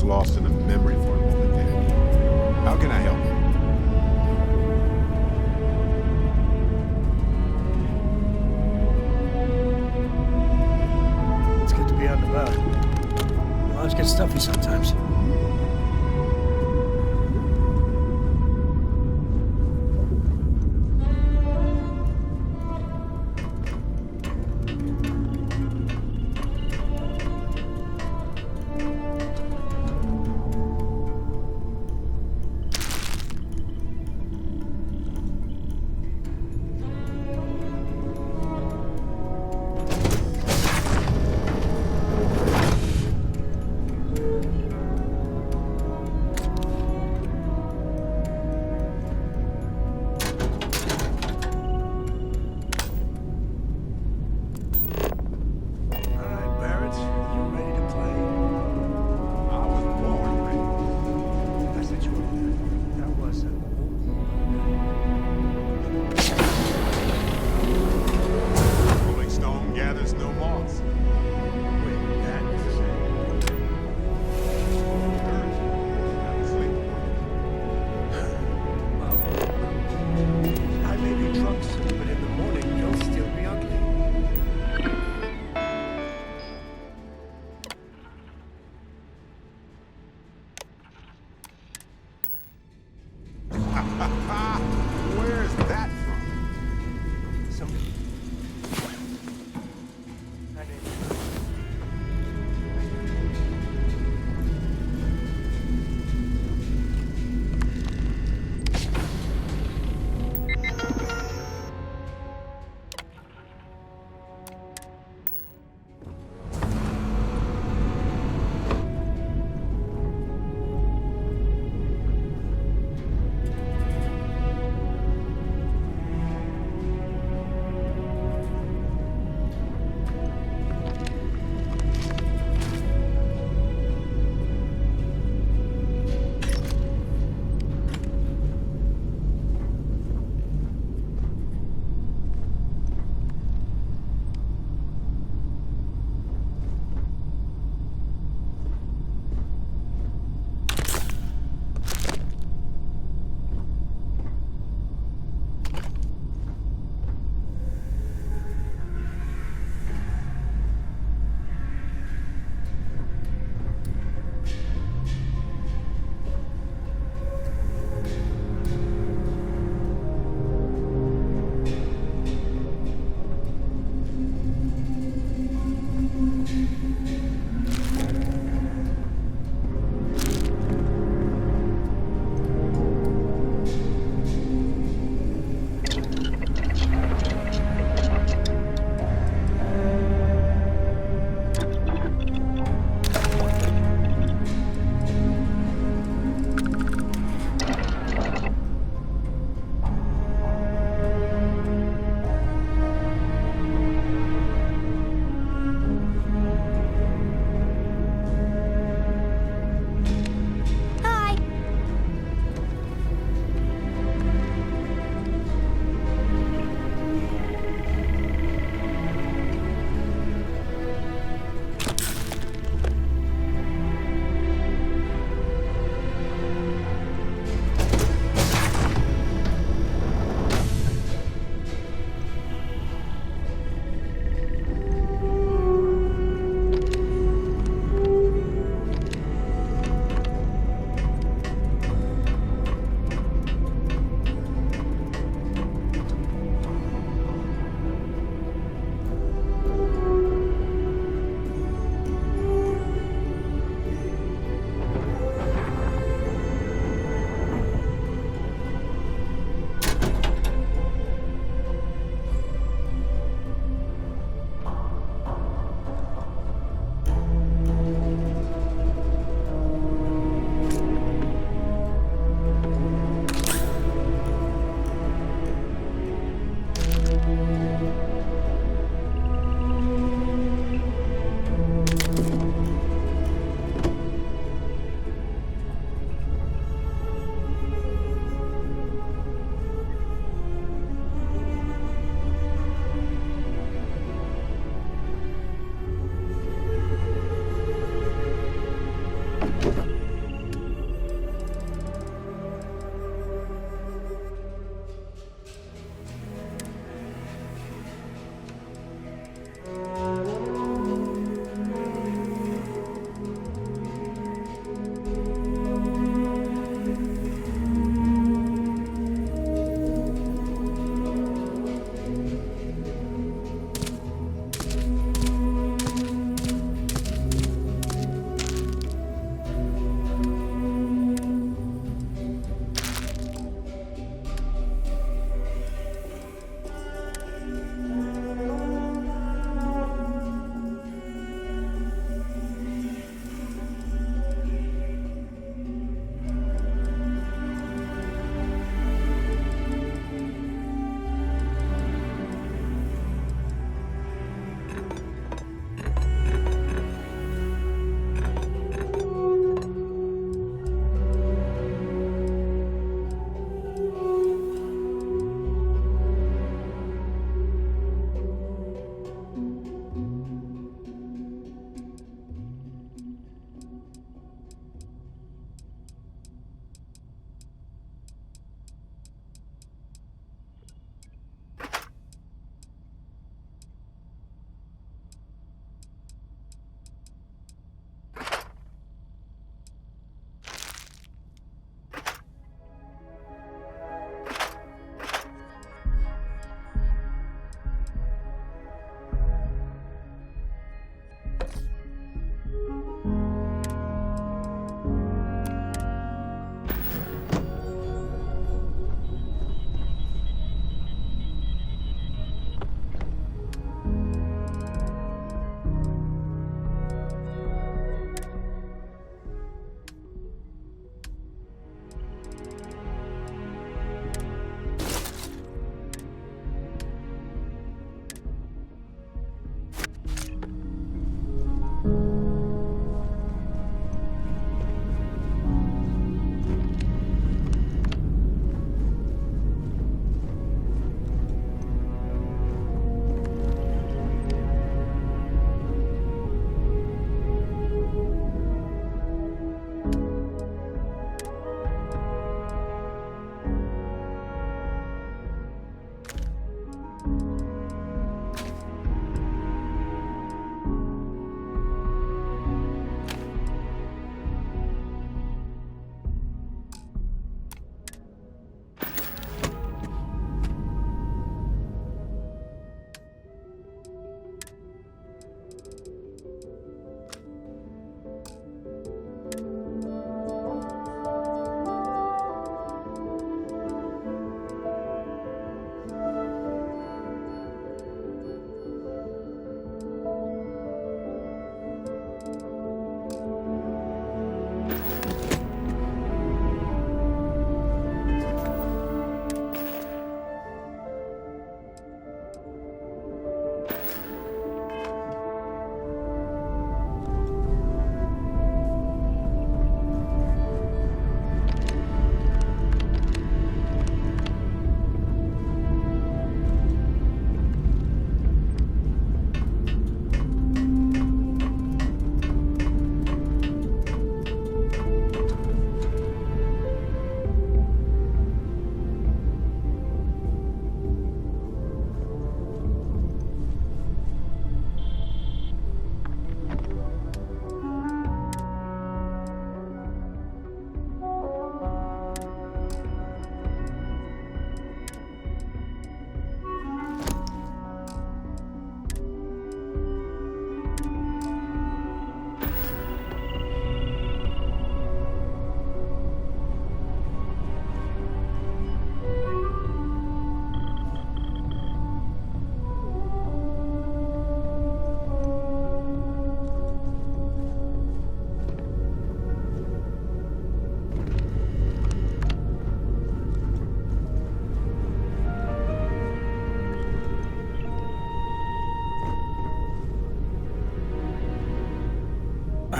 was lost in a memory for a moment there. How can I help you? It's good to be on the boat. Lives get stuffy sometimes. Where's that from? Somebody.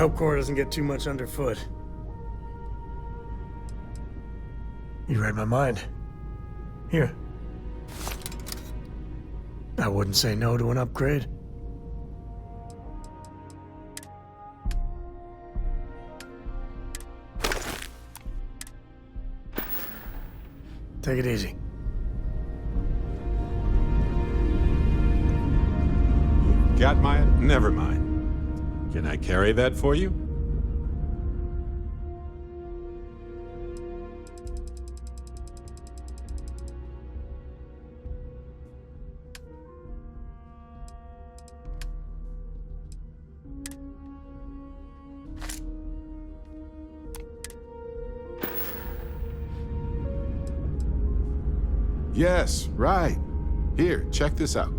hope Cora doesn't get too much underfoot. You read my mind. Here. I wouldn't say no to an upgrade. Take it easy. Got my... Never mind. Can I carry that for you? Yes, right. Here, check this out.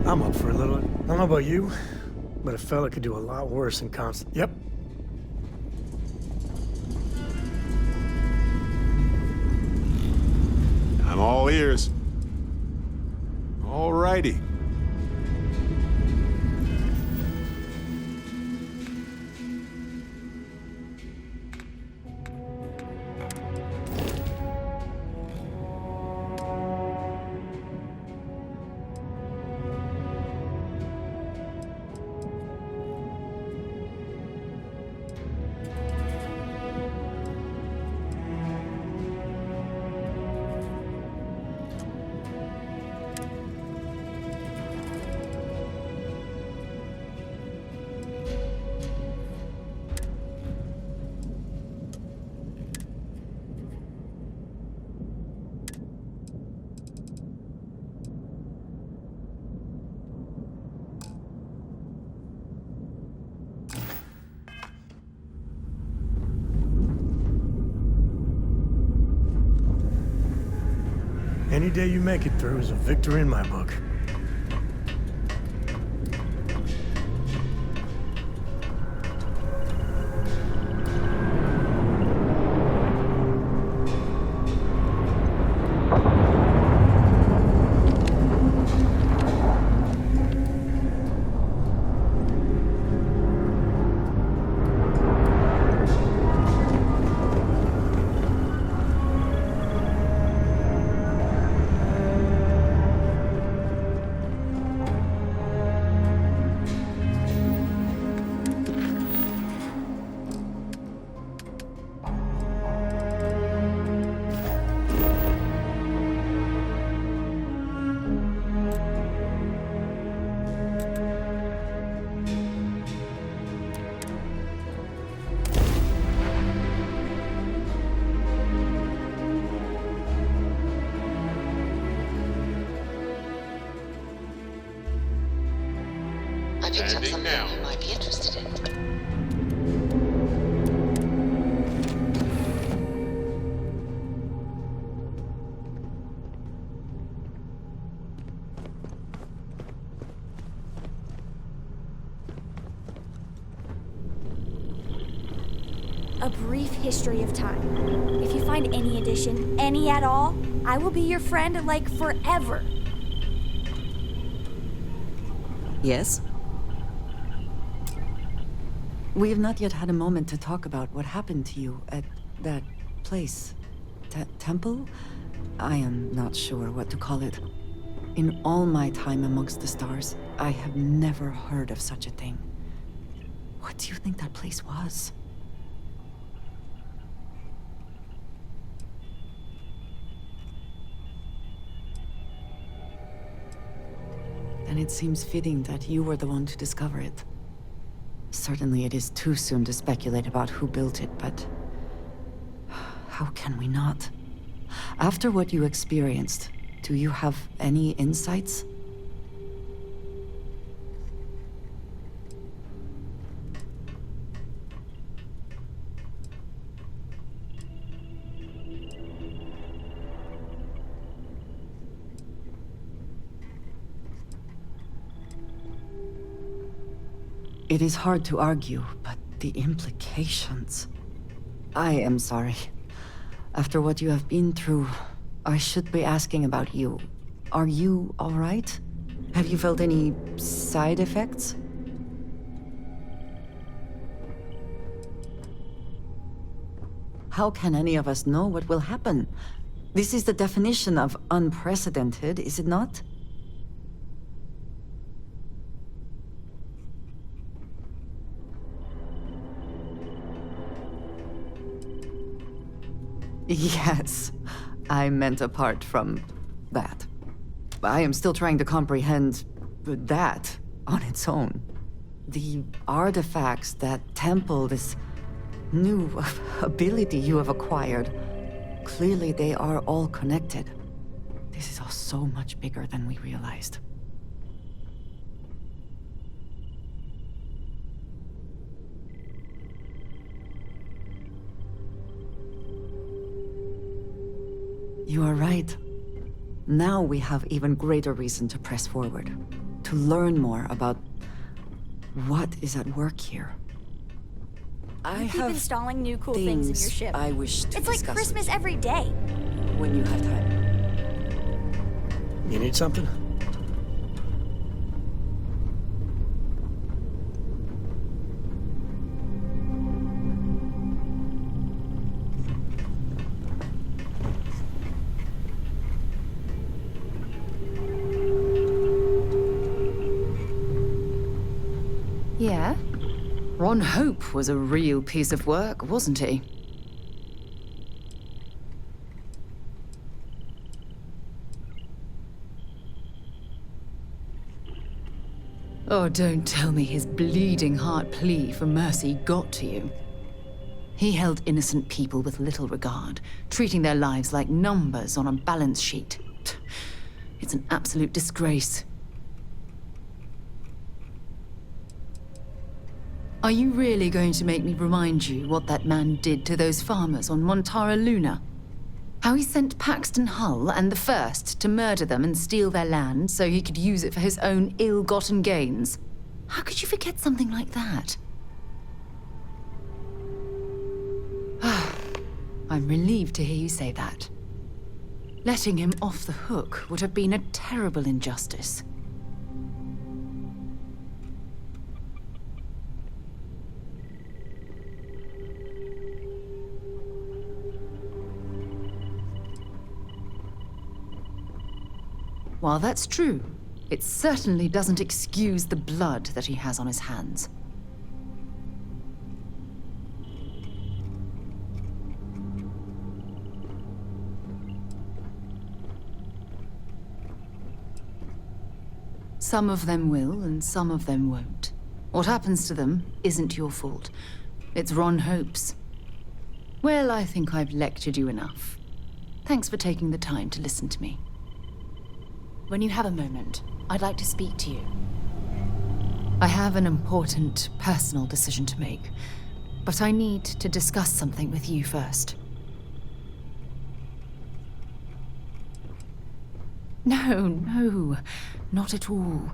I'm up for a little. I don't know about you, but a fella could do a lot worse than constant. Yep. I'm all ears. All righty. Any day you make it through is a victory in my book. I picked up Landing something now. you might be interested in. A brief history of time. If you find any addition, any at all, I will be your friend like forever. Yes? We have not yet had a moment to talk about what happened to you at that place. Temple? I am not sure what to call it. In all my time amongst the stars, I have never heard of such a thing. What do you think that place was? Then it seems fitting that you were the one to discover it. Certainly it is too soon to speculate about who built it, but... how can we not? After what you experienced, do you have any insights? It is hard to argue, but the implications... I am sorry. After what you have been through, I should be asking about you. Are you all right? Have you felt any side effects? How can any of us know what will happen? This is the definition of unprecedented, is it not? Yes, I meant apart from that. I am still trying to comprehend that on its own. The artifacts that temple this new ability you have acquired, clearly they are all connected. This is all so much bigger than we realized. You are right. Now we have even greater reason to press forward, to learn more about what is at work here. I You keep have installing new cool things in your ship. I wish to It's like discuss Christmas every day. when you have time. You need something? Yeah? Ron Hope was a real piece of work, wasn't he? Oh, don't tell me his bleeding heart plea for mercy got to you. He held innocent people with little regard, treating their lives like numbers on a balance sheet. It's an absolute disgrace. Are you really going to make me remind you what that man did to those farmers on Montara Luna? How he sent Paxton Hull and the First to murder them and steal their land so he could use it for his own ill-gotten gains. How could you forget something like that? I'm relieved to hear you say that. Letting him off the hook would have been a terrible injustice. While that's true, it certainly doesn't excuse the blood that he has on his hands. Some of them will, and some of them won't. What happens to them isn't your fault. It's Ron Hope's. Well, I think I've lectured you enough. Thanks for taking the time to listen to me. When you have a moment, I'd like to speak to you. I have an important personal decision to make, but I need to discuss something with you first. No, not at all.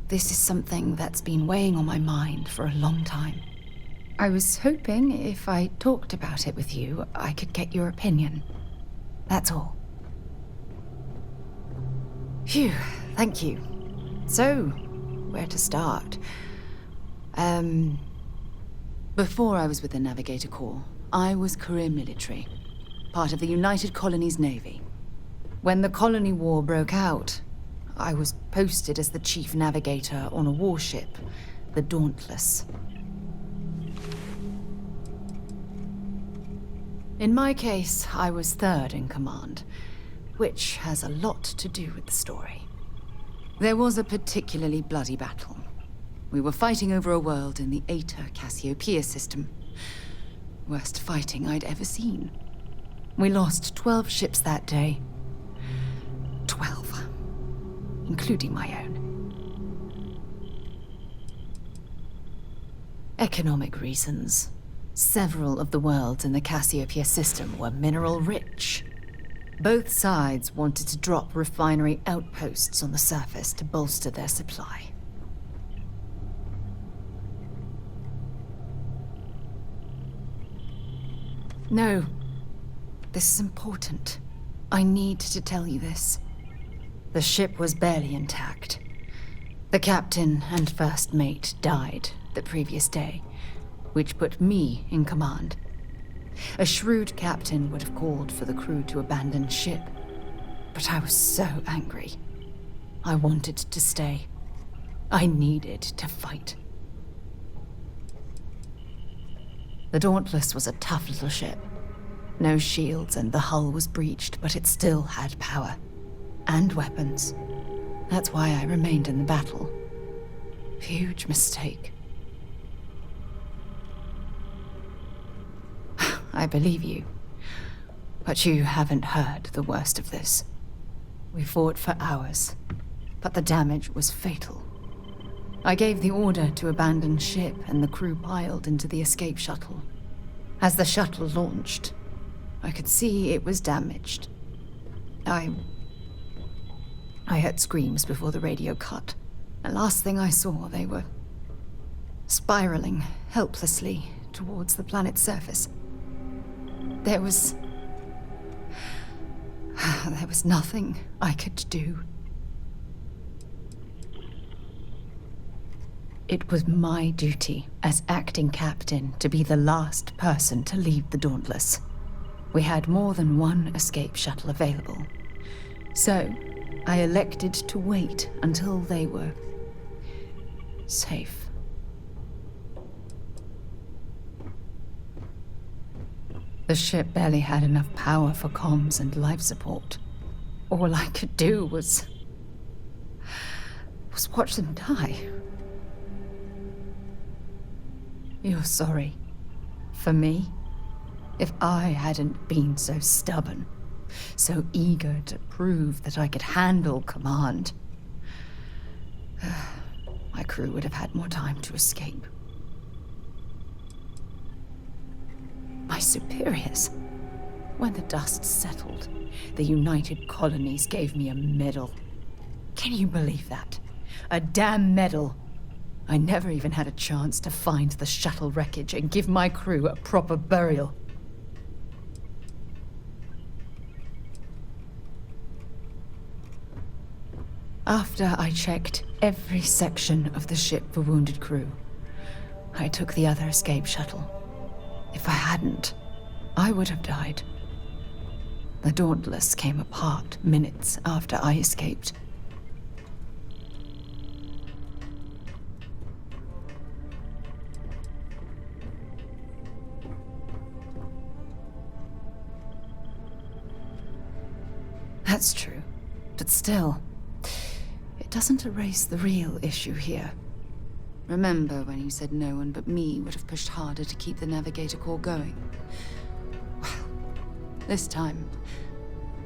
This is something that's been weighing on my mind for a long time. I was hoping if I talked about it with you, I could get your opinion. That's all. Phew, thank you. So, where to start? Before I was with the Navigator Corps, I was career military, part of the United Colonies Navy. When the Colony War broke out, I was posted as the chief navigator on a warship, the Dauntless. In my case, I was third in command, which has a lot to do with the story. There was a particularly bloody battle. We were fighting over a world in the Eta Cassiopeia system. Worst fighting I'd ever seen. We lost 12 ships that day. 12. Including my own. Economic reasons. Several of the worlds in the Cassiopeia system were mineral-rich. Both sides wanted to drop refinery outposts on the surface to bolster their supply. No, this is important. I need to tell you this. The ship was barely intact. The captain and first mate died the previous day, which put me in command. A shrewd captain would have called for the crew to abandon ship, but I was so angry. I wanted to stay. I needed to fight. The Dauntless was a tough little ship. No shields and the hull was breached, but it still had power. And weapons. That's why I remained in the battle. Huge mistake. I believe you. But you haven't heard the worst of this. We fought for hours, but the damage was fatal. I gave the order to abandon ship and the crew piled into the escape shuttle. As the shuttle launched, I could see it was damaged. I heard screams before the radio cut. The last thing I saw, they were spiraling helplessly towards the planet's surface. There was nothing I could do. It was my duty as acting captain to be the last person to leave the Dauntless. We had more than one escape shuttle available. So, I elected to wait until they were safe. The ship barely had enough power for comms and life support. All I could do was watch them die. You're sorry. For me? If I hadn't been so stubborn, so eager to prove that I could handle command, my crew would have had more time to escape. My superiors, When the dust settled, the United Colonies gave me a medal. Can you believe that? A damn medal. I never even had a chance to find the shuttle wreckage and give my crew a proper burial. After I checked every section of the ship for wounded crew, I took the other escape shuttle. If I hadn't, I would have died. The Dauntless came apart minutes after I escaped. That's true, but still, it doesn't erase the real issue here. Remember when you said no one but me would have pushed harder to keep the Navigator core going? Well, this time,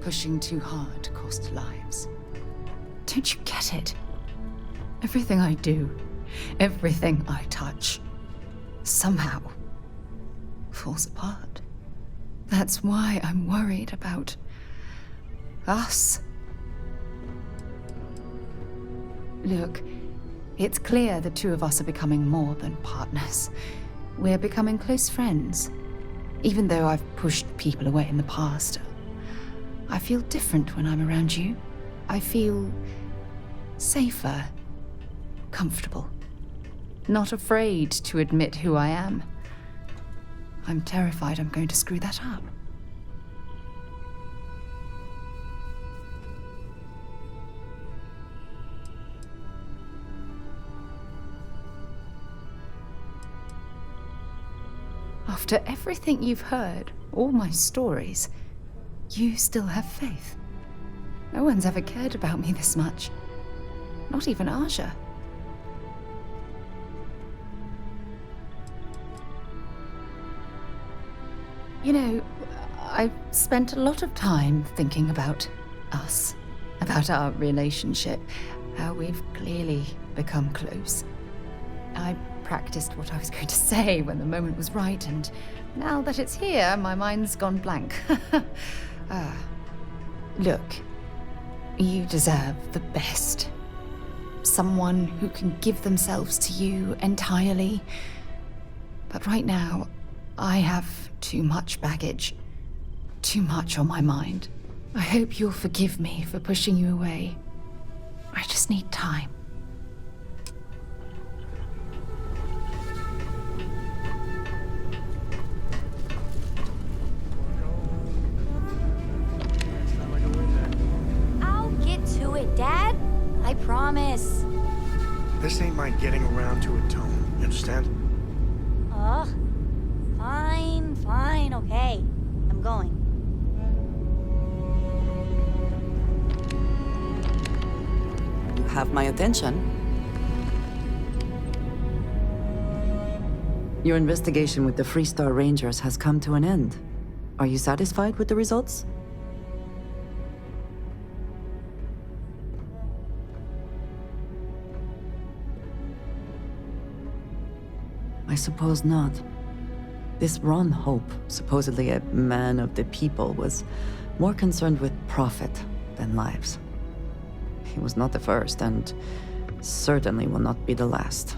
pushing too hard cost lives. Don't you get it? Everything I do, everything I touch, somehow falls apart. That's why I'm worried about us. Look, it's clear the two of us are becoming more than partners. We're becoming close friends. Even though I've pushed people away in the past, I feel different when I'm around you. I feel safer, comfortable, not afraid to admit who I am. I'm terrified I'm going to screw that up. After everything you've heard, all my stories, you still have faith. No one's ever cared about me this much. Not even Aja. You know, I've spent a lot of time thinking about us, about our relationship, how we've clearly become close. I practiced what I was going to say when the moment was right, and now that it's here, my mind's gone blank. Look, you deserve the best. Someone who can give themselves to you entirely. But right now, I have too much baggage, too much on my mind. I hope you'll forgive me for pushing you away. I just need time. Dad, I promise. This ain't my getting around to a tone, you understand? Fine, okay. I'm going. You have my attention. Your investigation with the Freestar Rangers has come to an end. Are you satisfied with the results? I suppose not. This Ron Hope, supposedly a man of the people, was more concerned with profit than lives. He was not the first, and certainly will not be the last.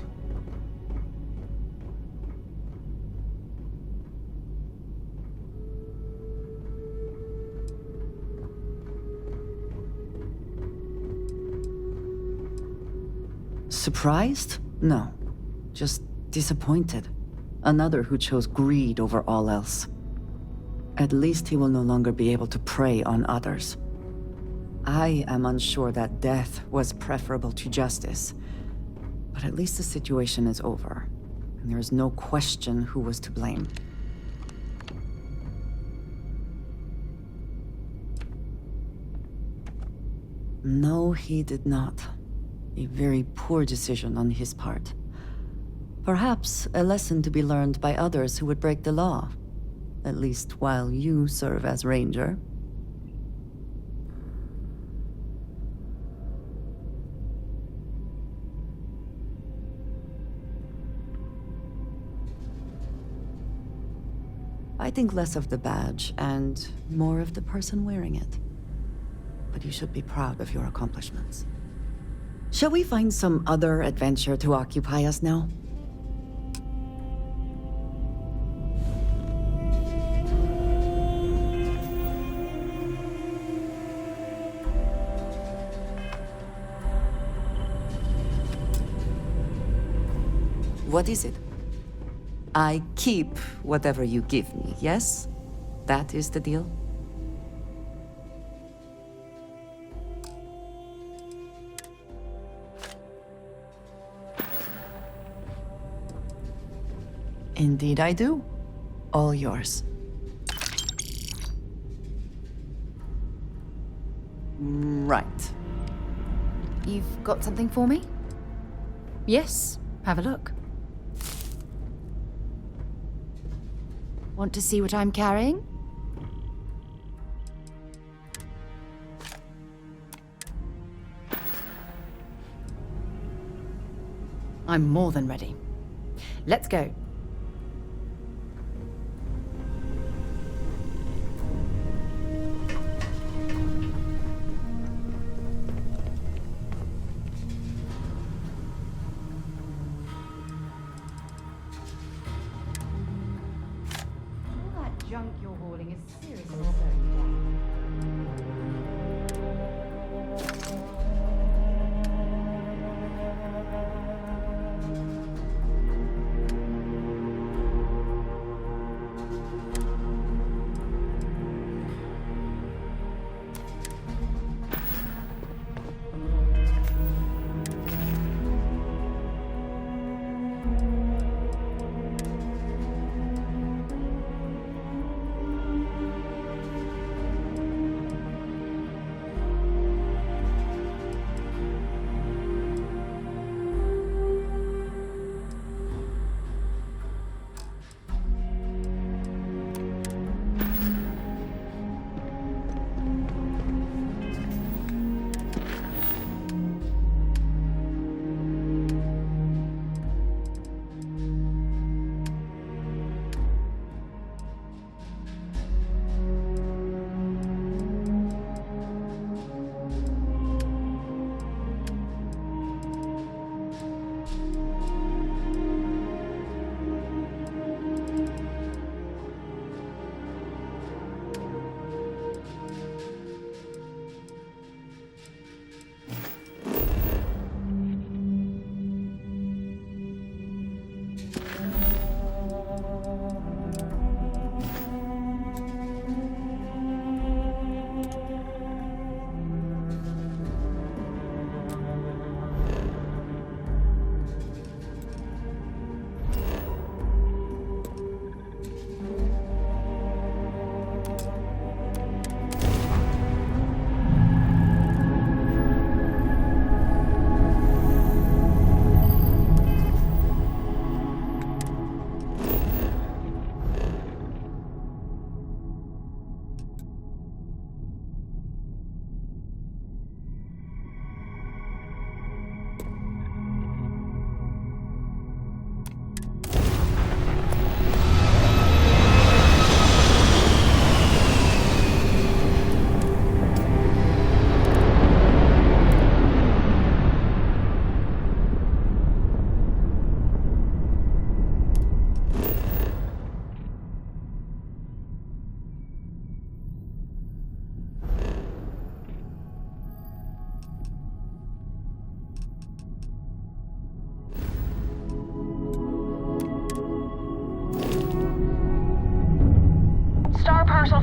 Surprised? No. Just disappointed. Another who chose greed over all else. At least he will no longer be able to prey on others. I am unsure that death was preferable to justice, but at least the situation is over, and there is no question who was to blame. No, he did not. A very poor decision on his part. Perhaps a lesson to be learned by others who would break the law. At least while you serve as Ranger. I think less of the badge and more of the person wearing it. But you should be proud of your accomplishments. Shall we find some other adventure to occupy us now? What is it? I keep whatever you give me, yes? That is the deal? Indeed I do. All yours. Right. You've got something for me? Yes, have a look. Want to see what I'm carrying? I'm more than ready. Let's go. Junk you're hauling is seriously slowing you down.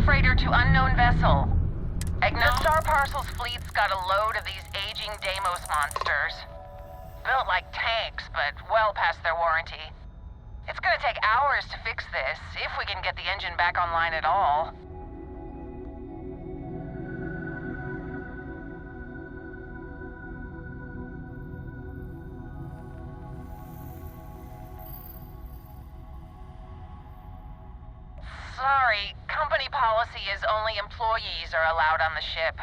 Freighter to unknown vessel. The Star Parcel's fleet's got a load of these aging Deimos monsters. Built like tanks, but well past their warranty. It's gonna take hours to fix this, if we can get the engine back online at all. Sorry, company policy is only employees are allowed on the ship.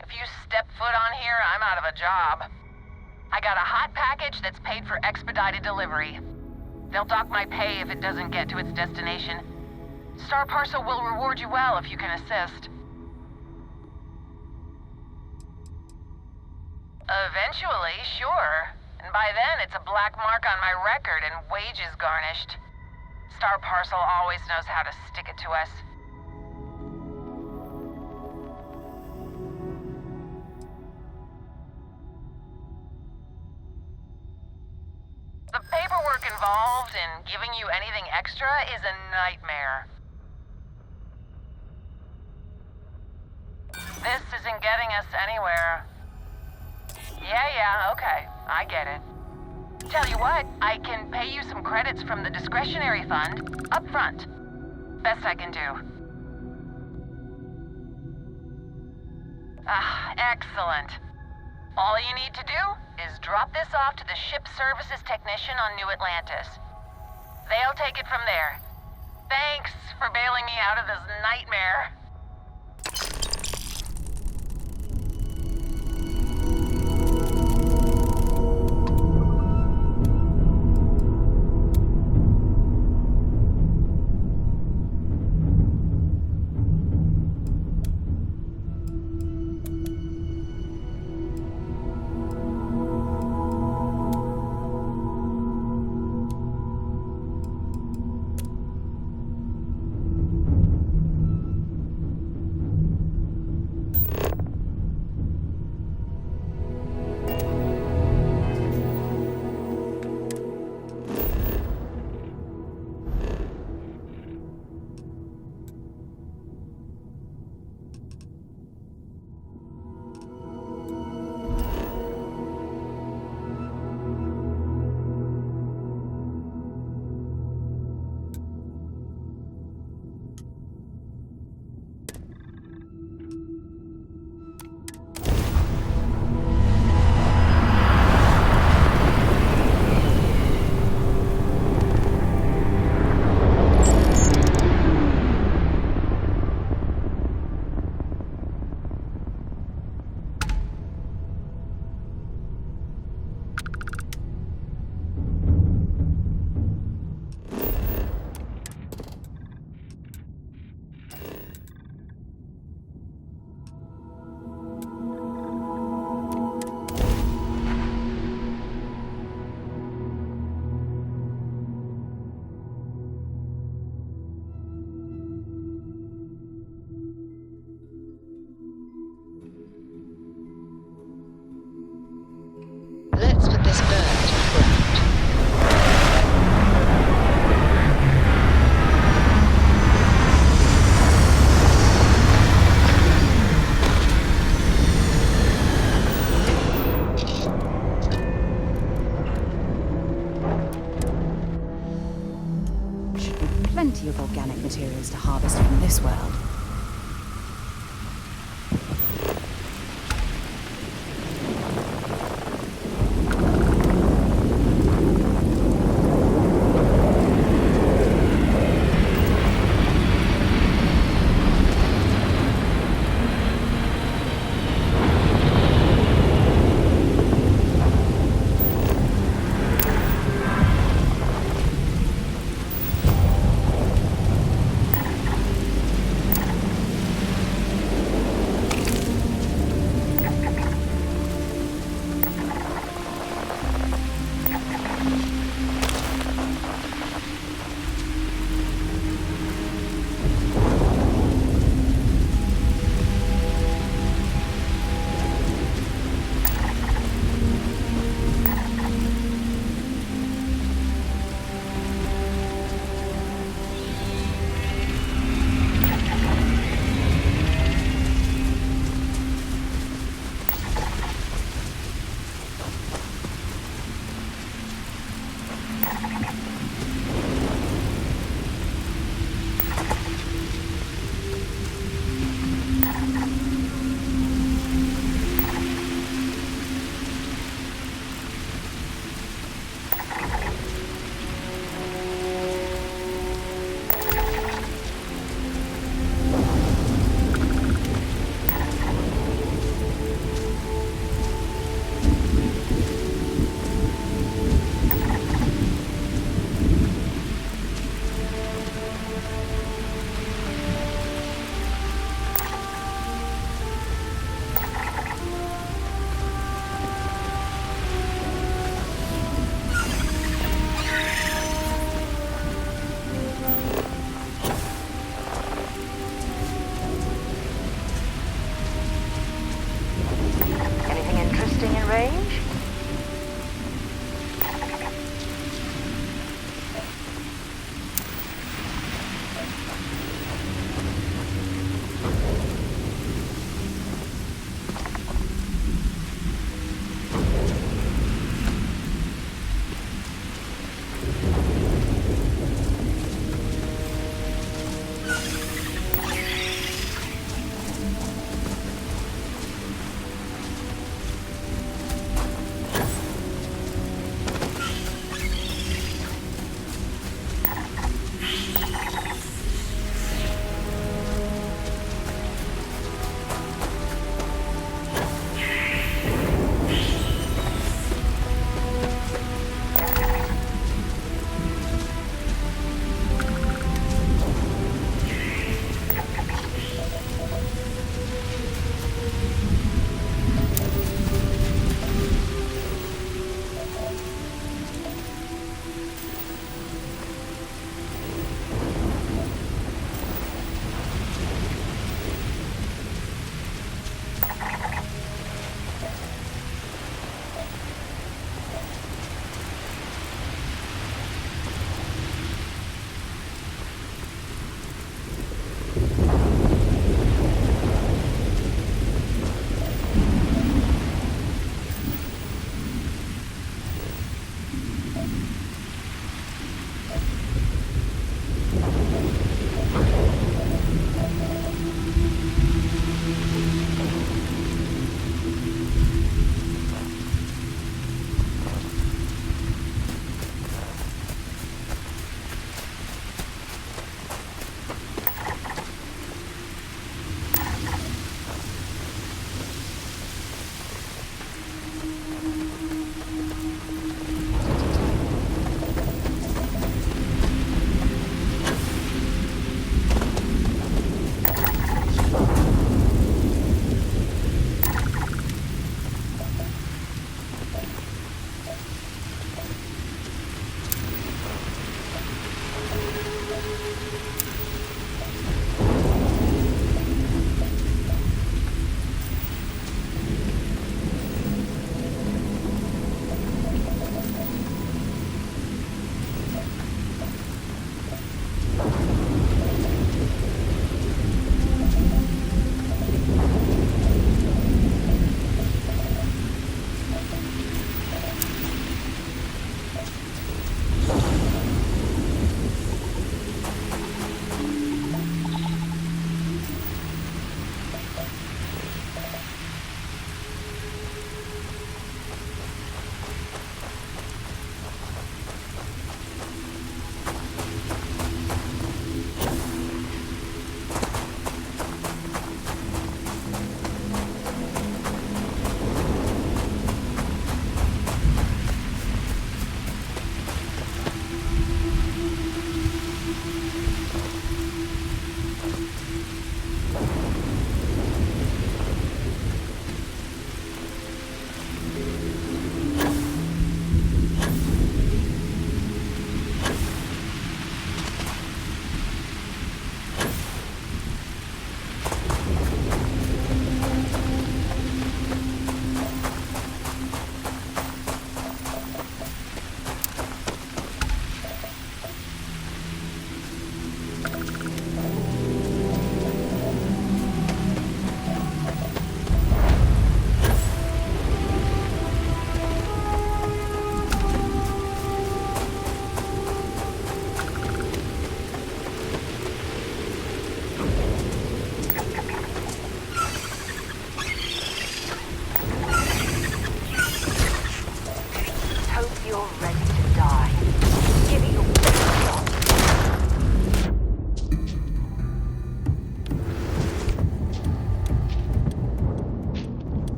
If you step foot on here, I'm out of a job. I got a hot package that's paid for expedited delivery. They'll dock my pay if it doesn't get to its destination. Star Parcel will reward you well if you can assist. Eventually, sure. And by then, it's a black mark on my record and wages garnished. Star Parcel always knows how to stick it to us. The paperwork involved in giving you anything extra is a nightmare. This isn't getting us anywhere. Yeah, okay. I get it. Tell you what, I can pay you some credits from the discretionary fund up front. Best I can do. Ah, excellent. All you need to do is drop this off to the ship services technician on New Atlantis. They'll take it from there. Thanks for bailing me out of this nightmare. range?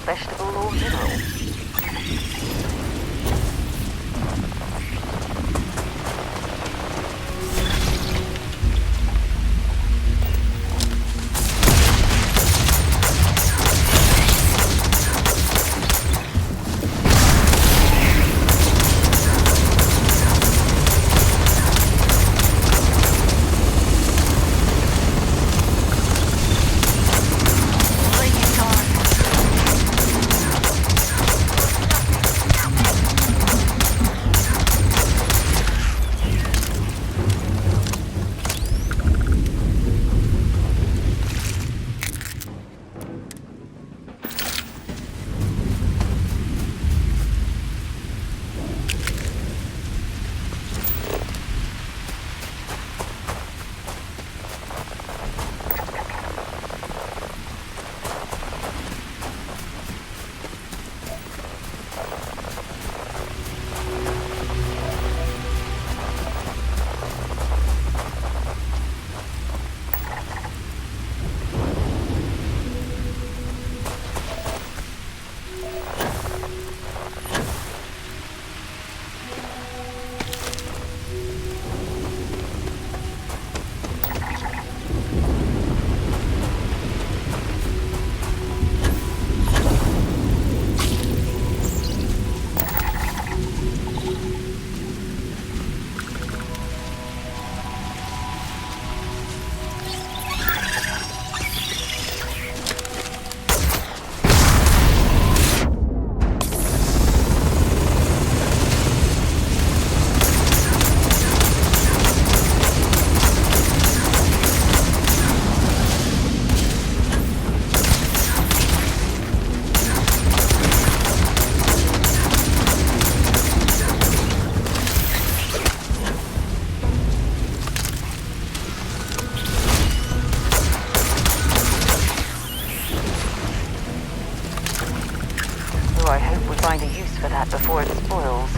vegetable, or mineral. I hope we find a use for that before it spoils.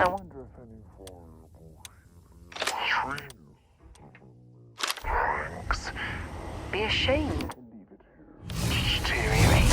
I wonder if any vulnerable pranks Be ashamed. leave it here. Deteriorate.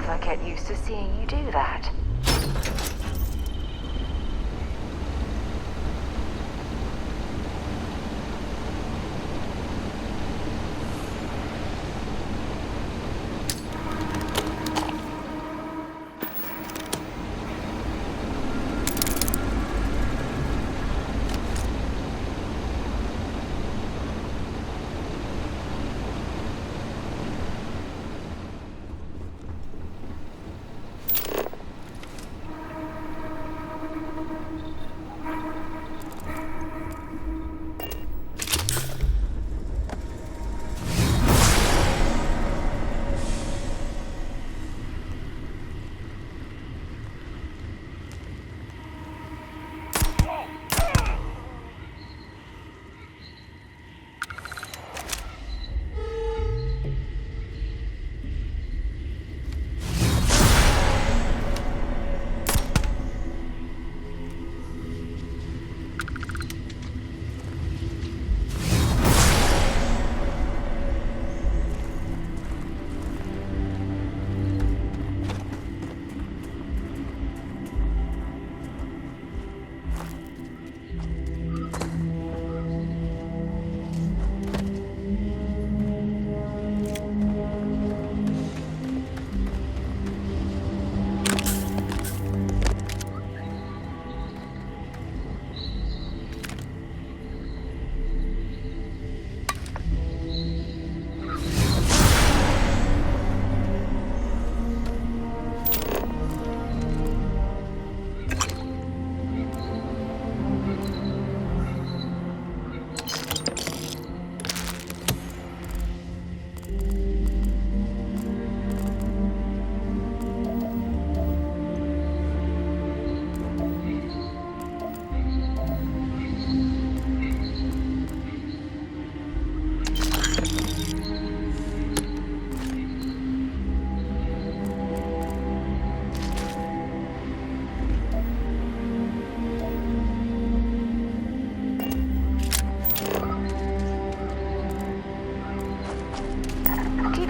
never get used to seeing you do that.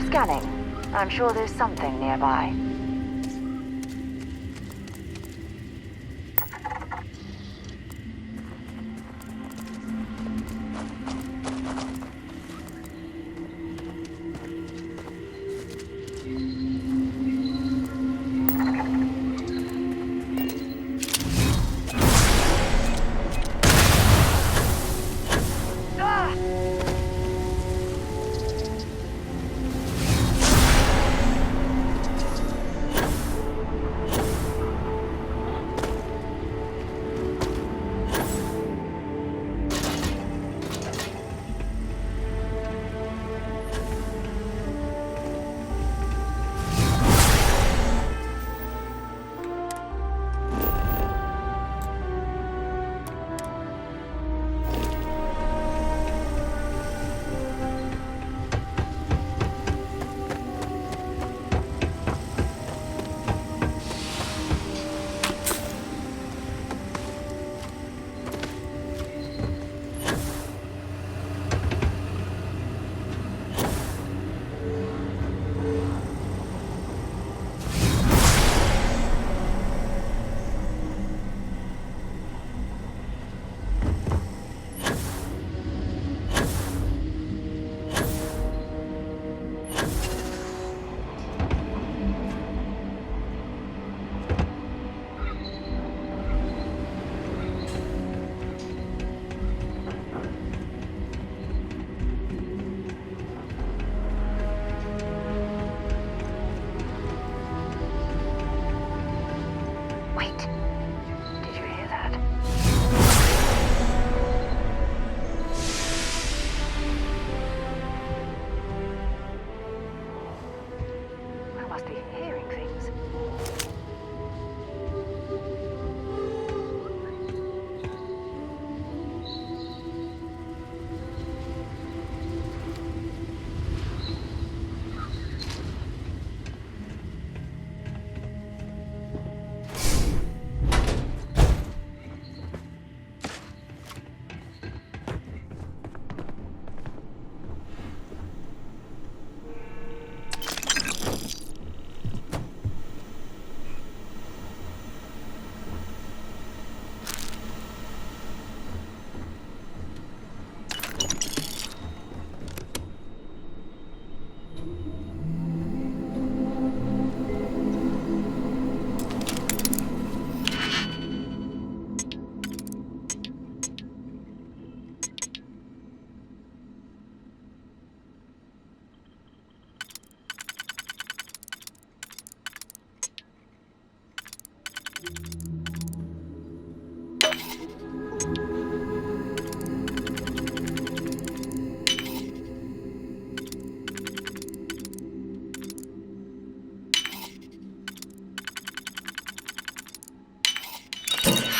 Scanning. I'm sure there's something nearby.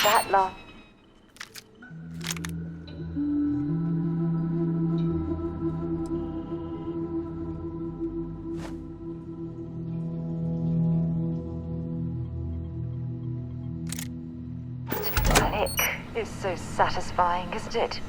that love. Click is so satisfying, isn't it?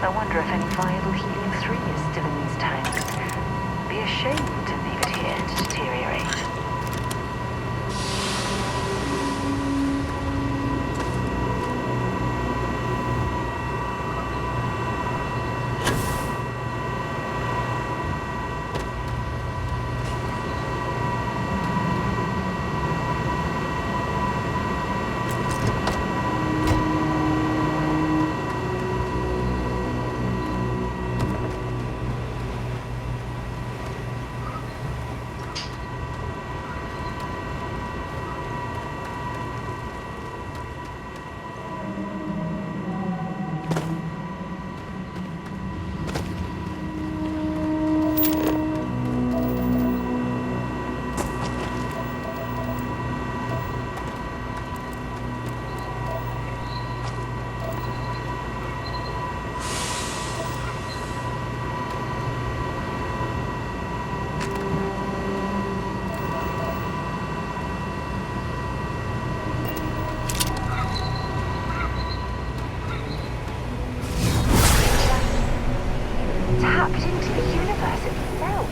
I wonder if any viable healing 3 is still in these tanks. Be a shame to leave it here to deteriorate. Tapped into the universe itself.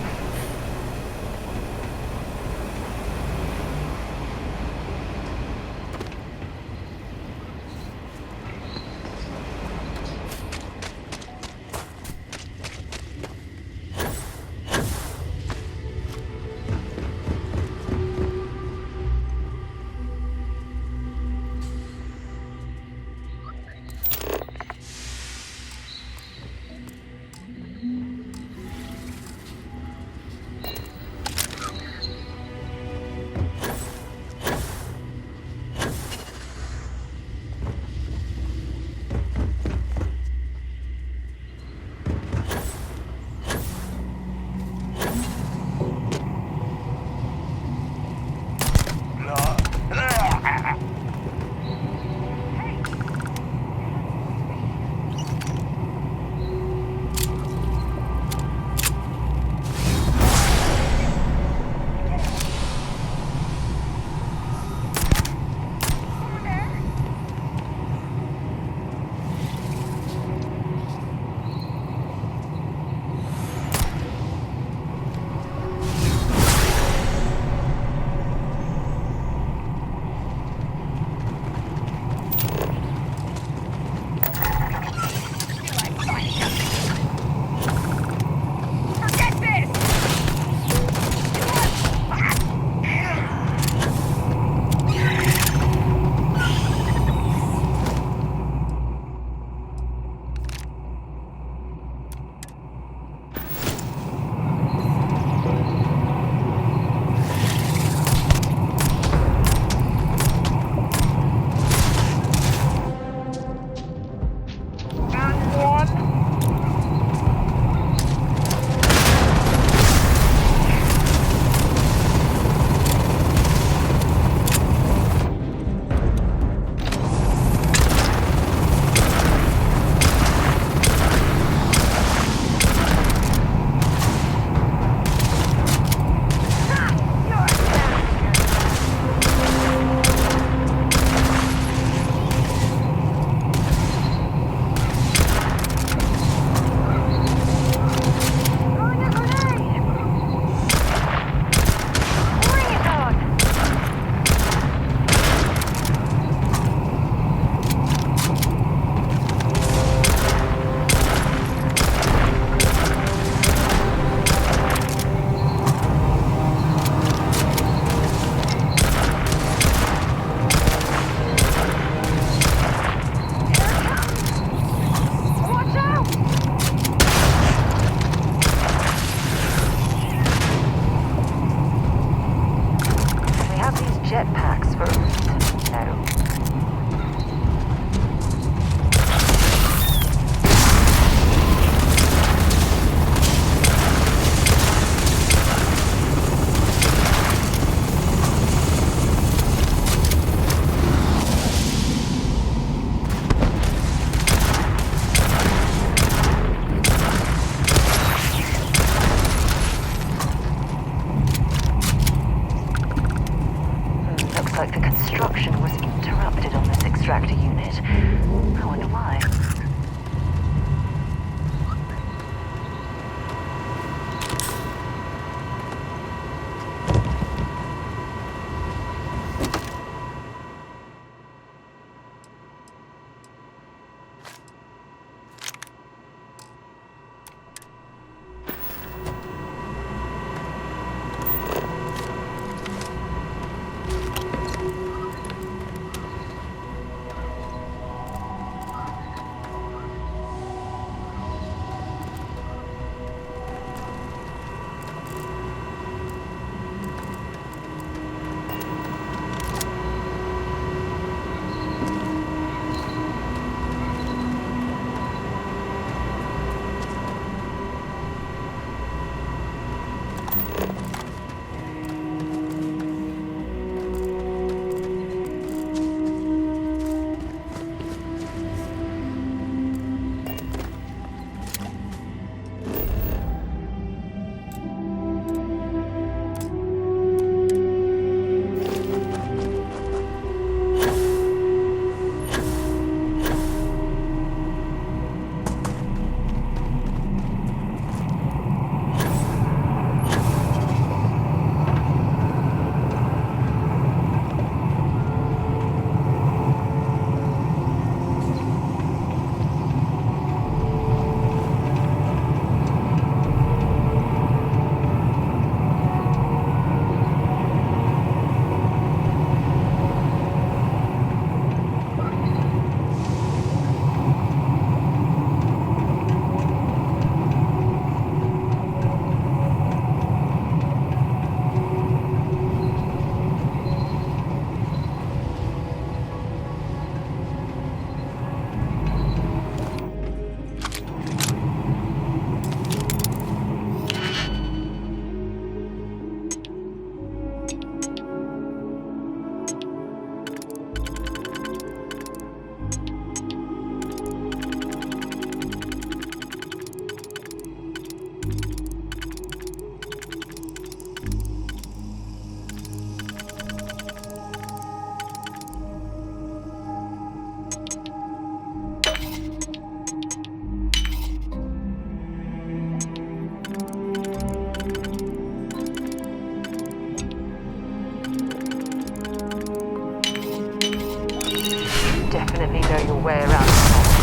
way around the clock.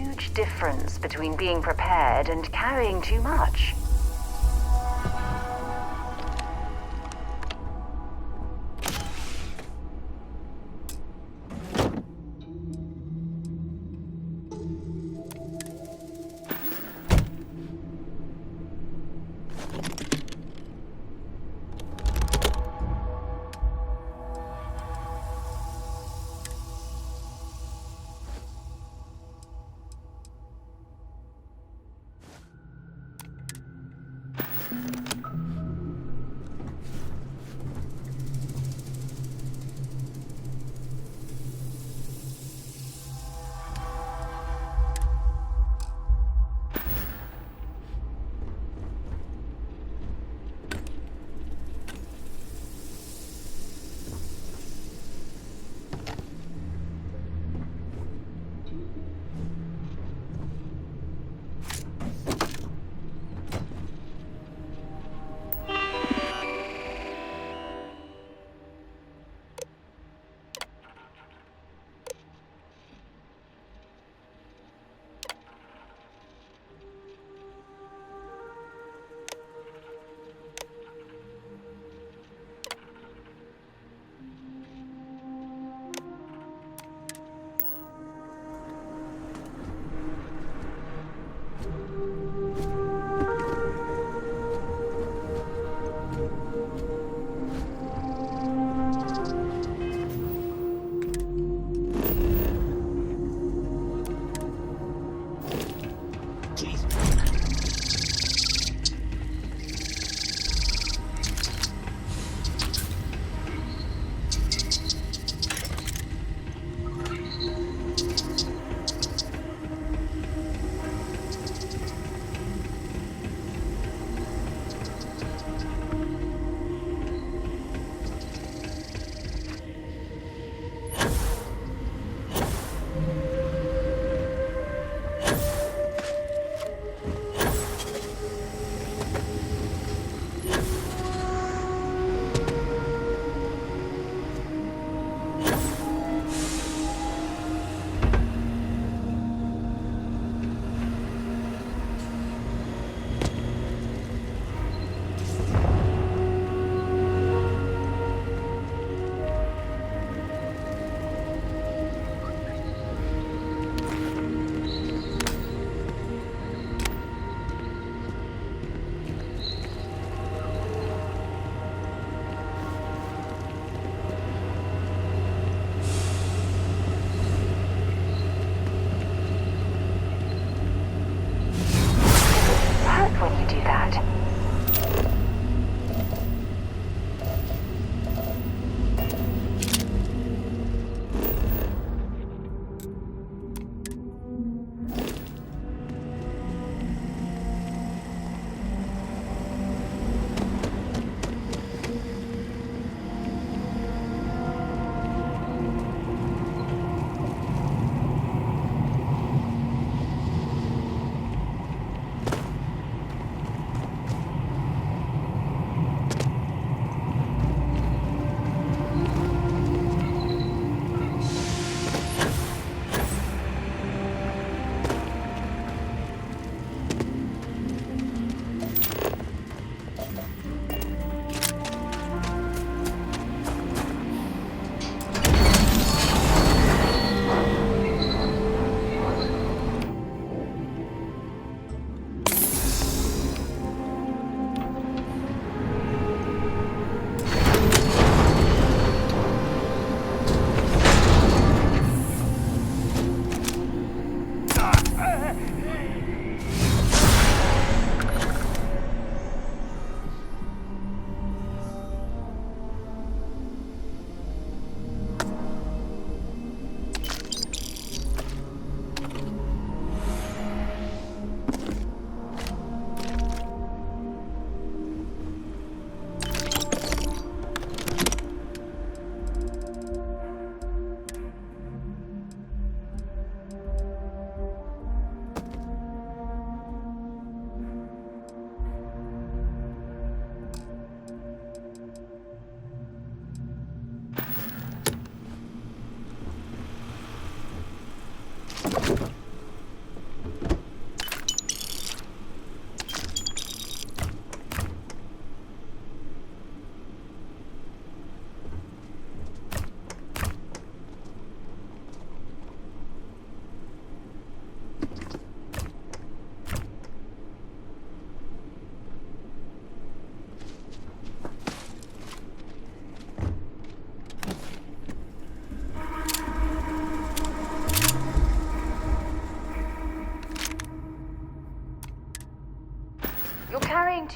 huge difference between being prepared and carrying too much.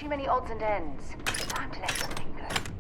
too many odds and ends. Time to let something go.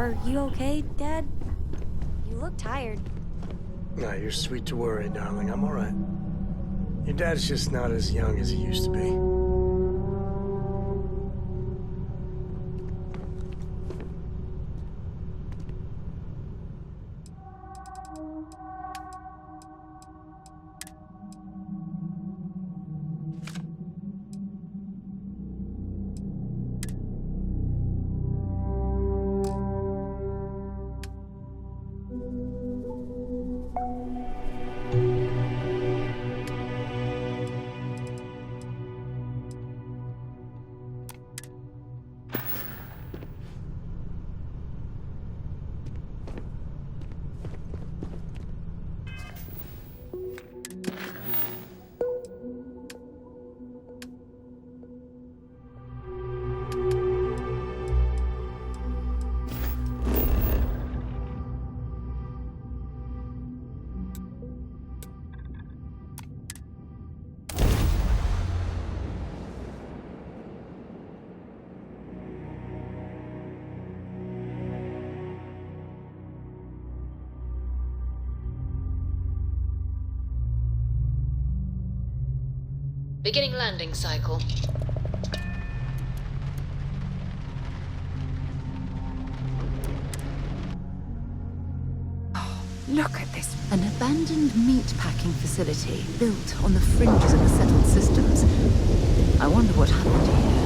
Are you okay, Dad? You look tired. Nah, you're sweet to worry, darling. I'm all right. Your dad's just not as young as he used to be. Beginning landing cycle. Look at this. An abandoned meatpacking facility built on the fringes of the settled systems. I wonder what happened here.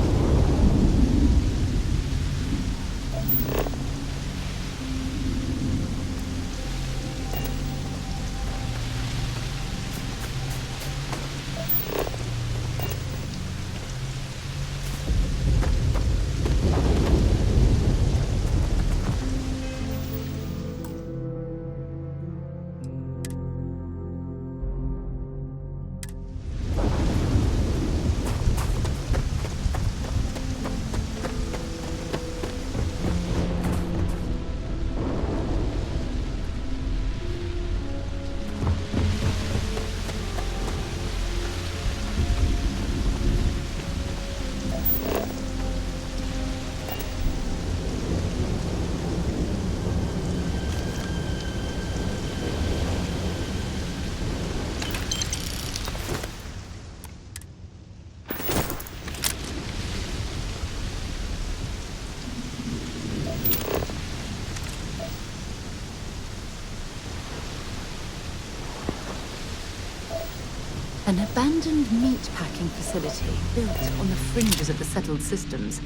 An abandoned meatpacking facility built on the fringes of the settled systems.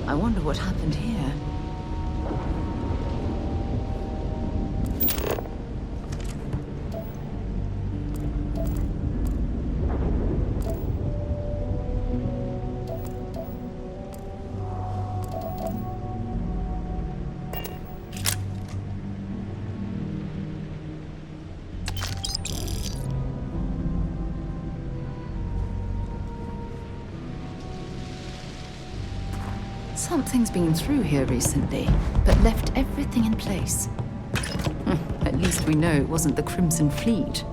I wonder what happened here. Something's been through here recently, but left everything in place. At least we know it wasn't the Crimson Fleet.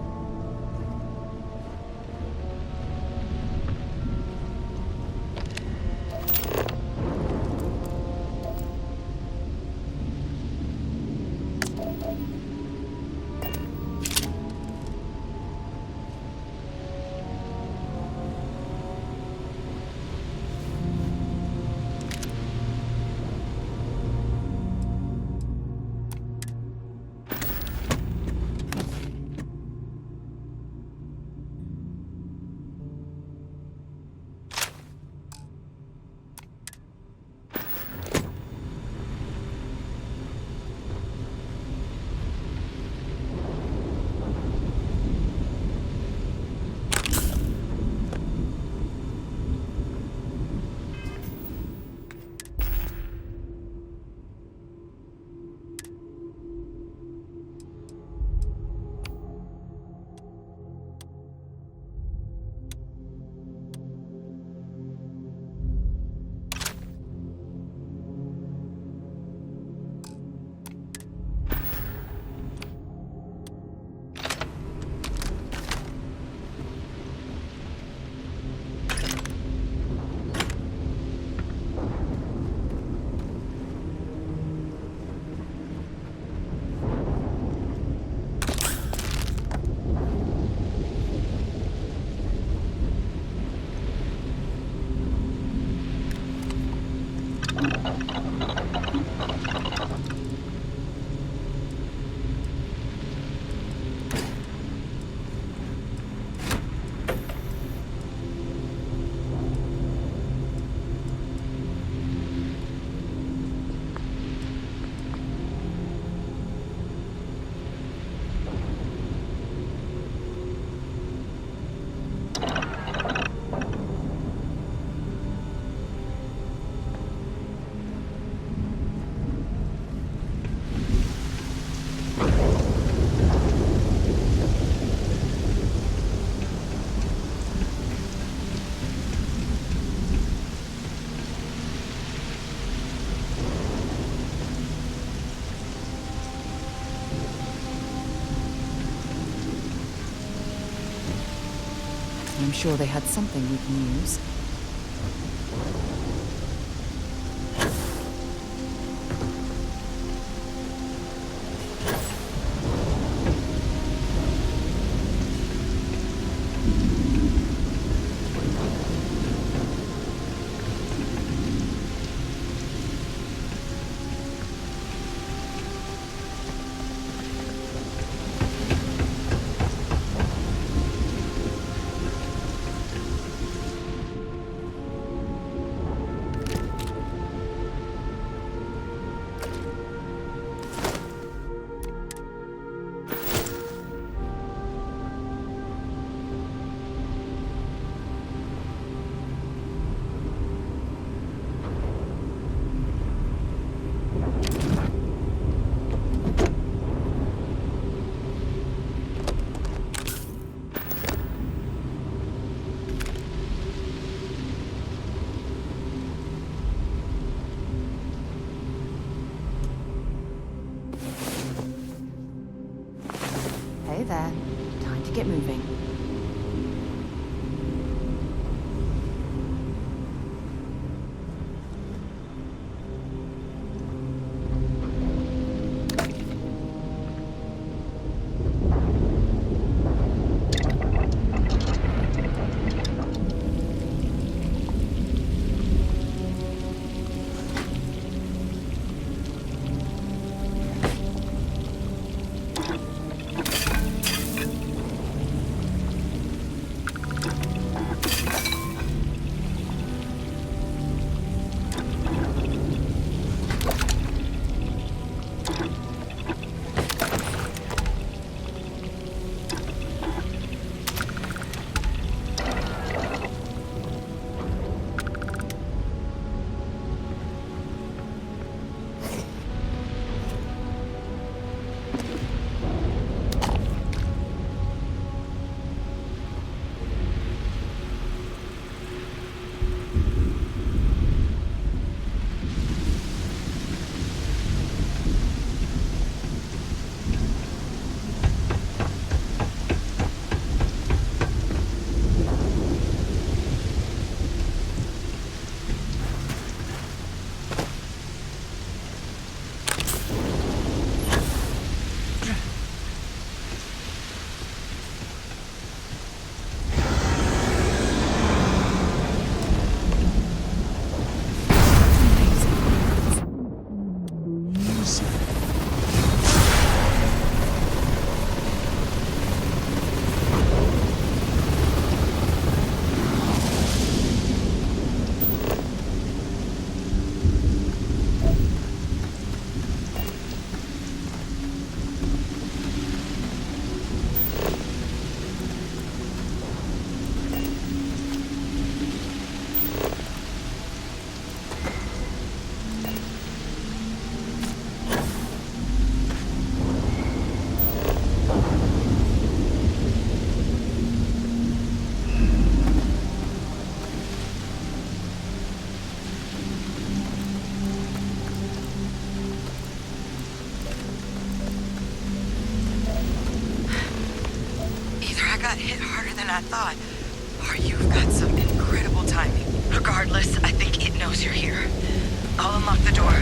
I'm sure they had something we can use. Hey there. Time to get moving. I thought. Or you've got some incredible timing. Regardless, I think it knows you're here. I'll unlock the door.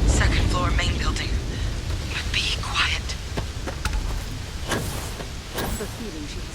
Second floor, main building. But be quiet. The feeling she has.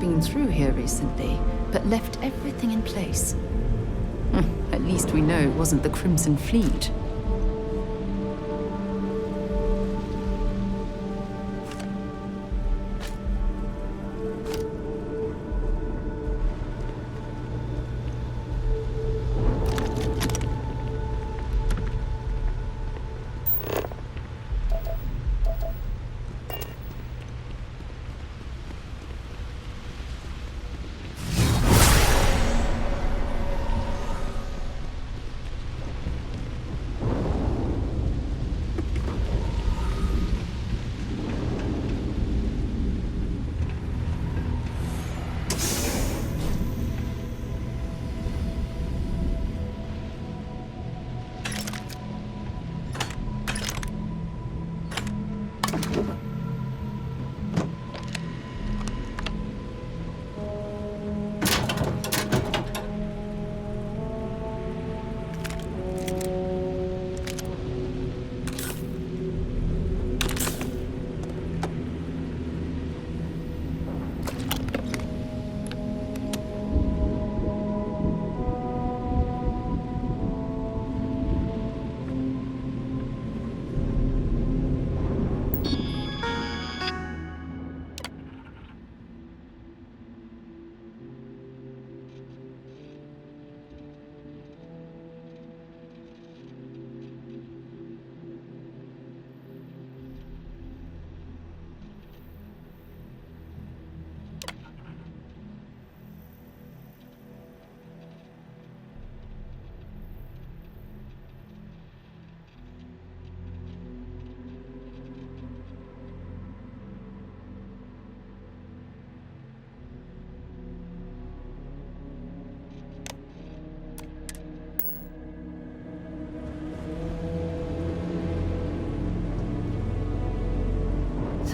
cleaned through here recently, but left everything in place. At least we know it wasn't the Crimson Fleet.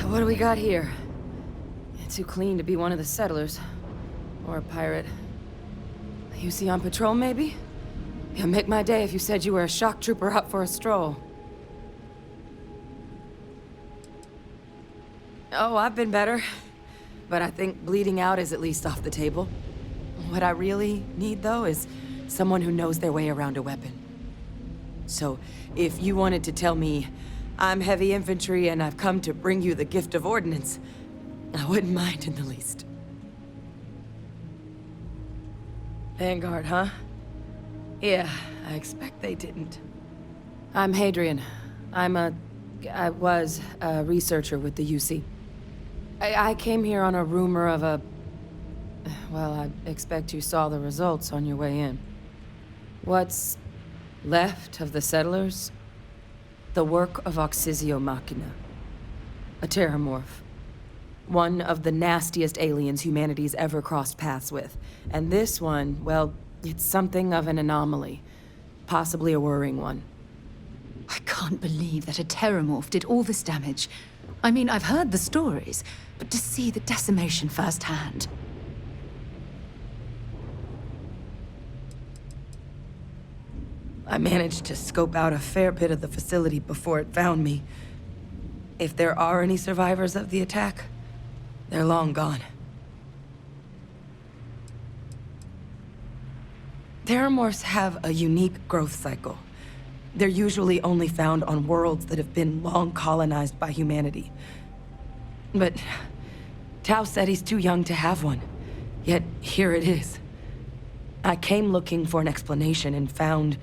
What do we got here? Too clean to be one of the settlers. Or a pirate. You see on patrol, maybe? Yeah, make my day if you said you were a shock trooper out for a stroll. Oh, I've been better. But I think bleeding out is at least off the table. What I really need, though, is someone who knows their way around a weapon. So, if you wanted to tell me, I'm heavy infantry and I've come to bring you the gift of ordnance, I wouldn't mind in the least. Vanguard, huh? Yeah, I expect they didn't. I'm Hadrian. I was a researcher with the UC. I came here on a rumor of a... Well, I expect you saw the results on your way in. What's left of the settlers? The work of Oxysio Machina. A Terrormorph. One of the nastiest aliens humanity's ever crossed paths with. And this one, well, it's something of an anomaly. Possibly a worrying one. I can't believe that a Terrormorph did all this damage. I mean, I've heard the stories, but to see the decimation firsthand... I managed to scope out a fair bit of the facility before it found me. If there are any survivors of the attack, they're long gone. Terrormorphs have a unique growth cycle. They're usually only found on worlds that have been long colonized by humanity. But Tao said he's too young to have one. Yet here it is. I came looking for an explanation and found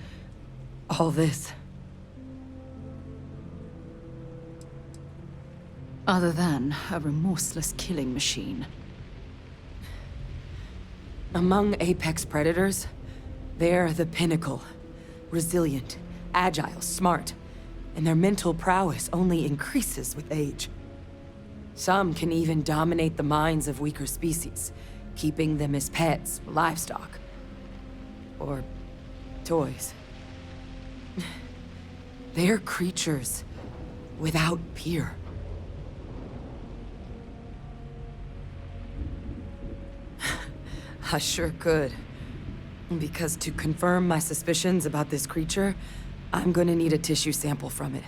all this. Other than a remorseless killing machine. Among apex predators, they're the pinnacle. Resilient, agile, smart. And their mental prowess only increases with age. Some can even dominate the minds of weaker species, keeping them as pets, livestock, or toys. They're creatures without peer. I sure could. Because to confirm my suspicions about this creature, I'm gonna need a tissue sample from it.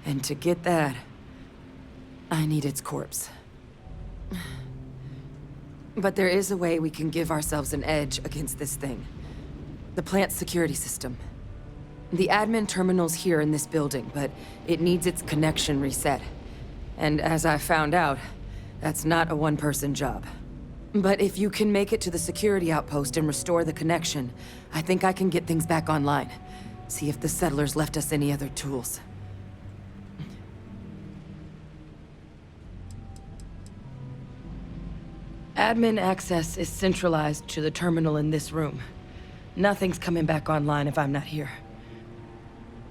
And to get that, I need its corpse. But there is a way we can give ourselves an edge against this thing. The plant's security system. The admin terminal's here in this building, but it needs its connection reset. And as I found out, that's not a one-person job. But if you can make it to the security outpost and restore the connection, I think I can get things back online. See if the settlers left us any other tools. Admin access is centralized to the terminal in this room. Nothing's coming back online if I'm not here.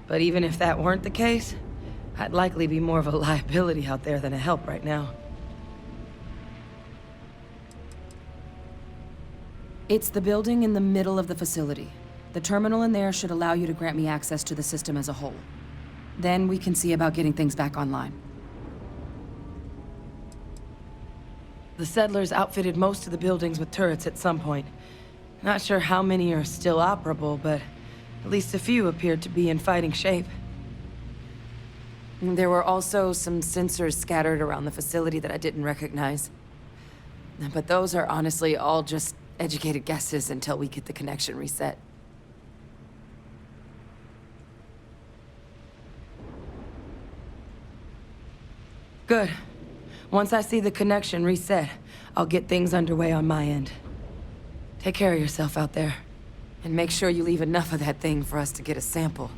But even if that weren't the case, I'd likely be more of a liability out there than a help right now. It's the building in the middle of the facility. The terminal in there should allow you to grant me access to the system as a whole. Then we can see about getting things back online. The settlers outfitted most of the buildings with turrets at some point. Not sure how many are still operable, but at least a few appeared to be in fighting shape. There were also some sensors scattered around the facility that I didn't recognize. But those are honestly all just educated guesses until we get the connection reset. Good. Once I see the connection reset, I'll get things underway on my end. Take care of yourself out there. And make sure you leave enough of that thing for us to get a sample.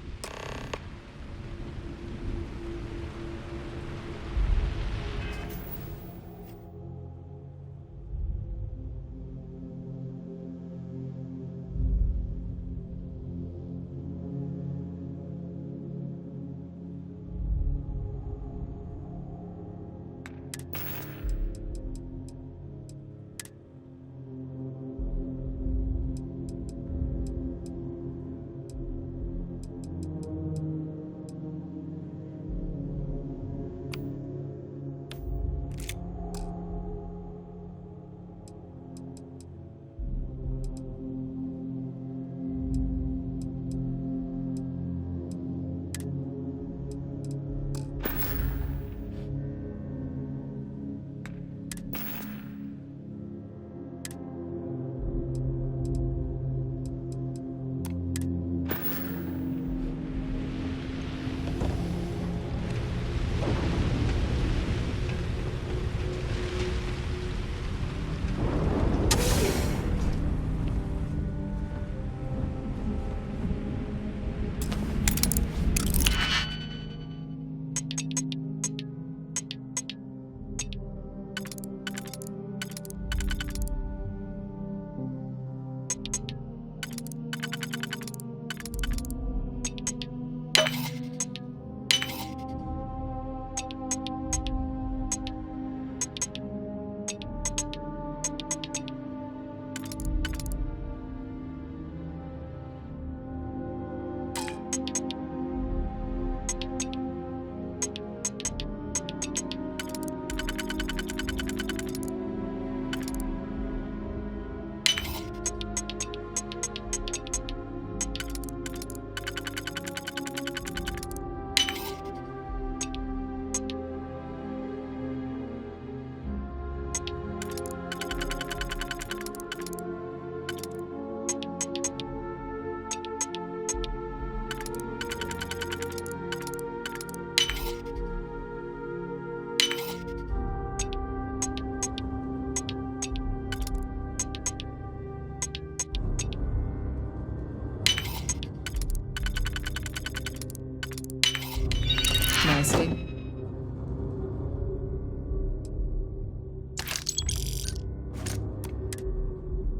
Nicely.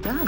Done.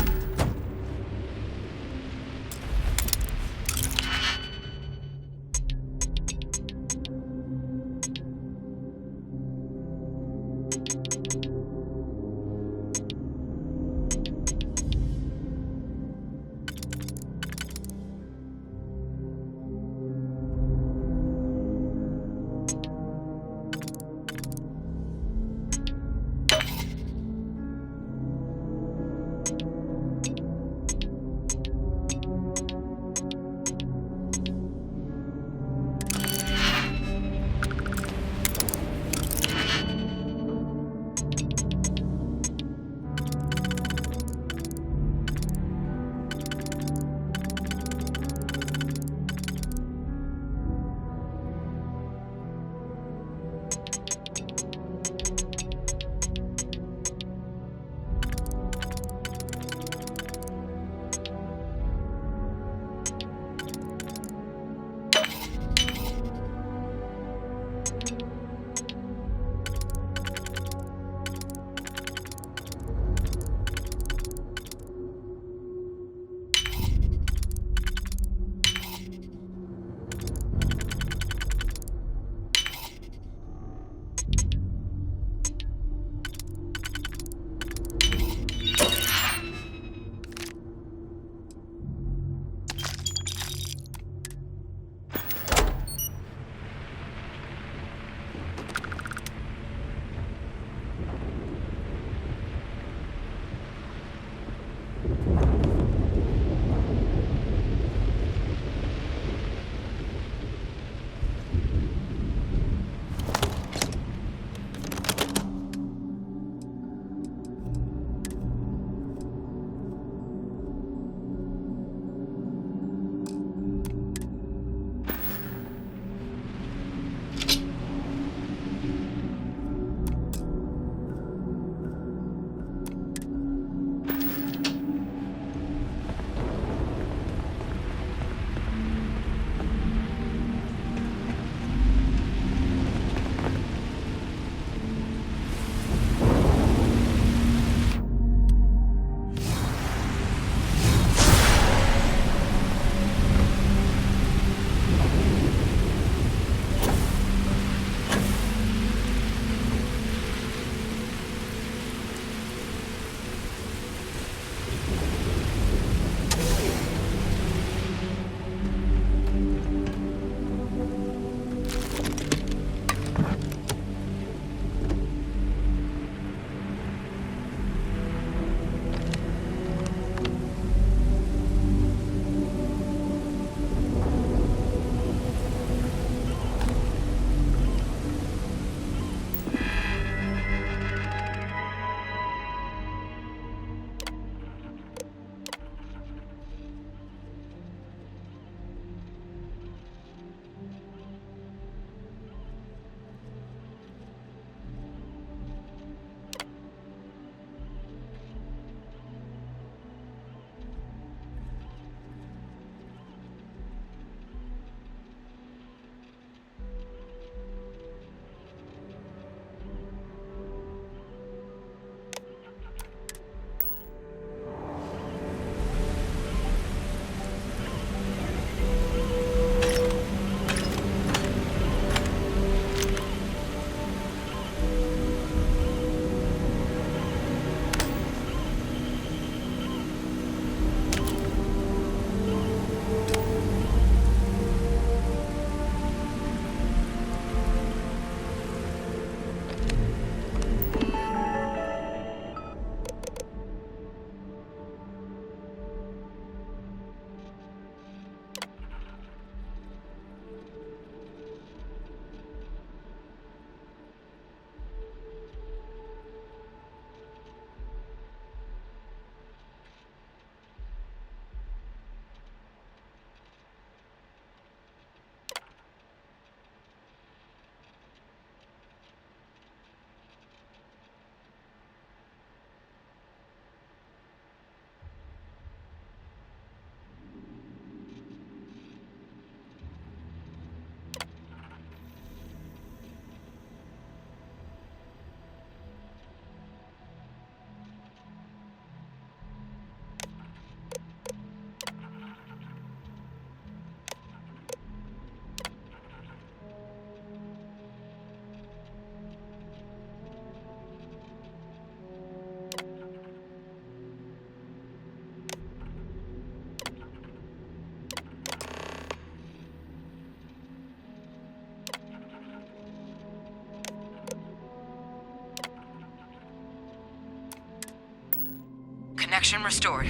Connection restored.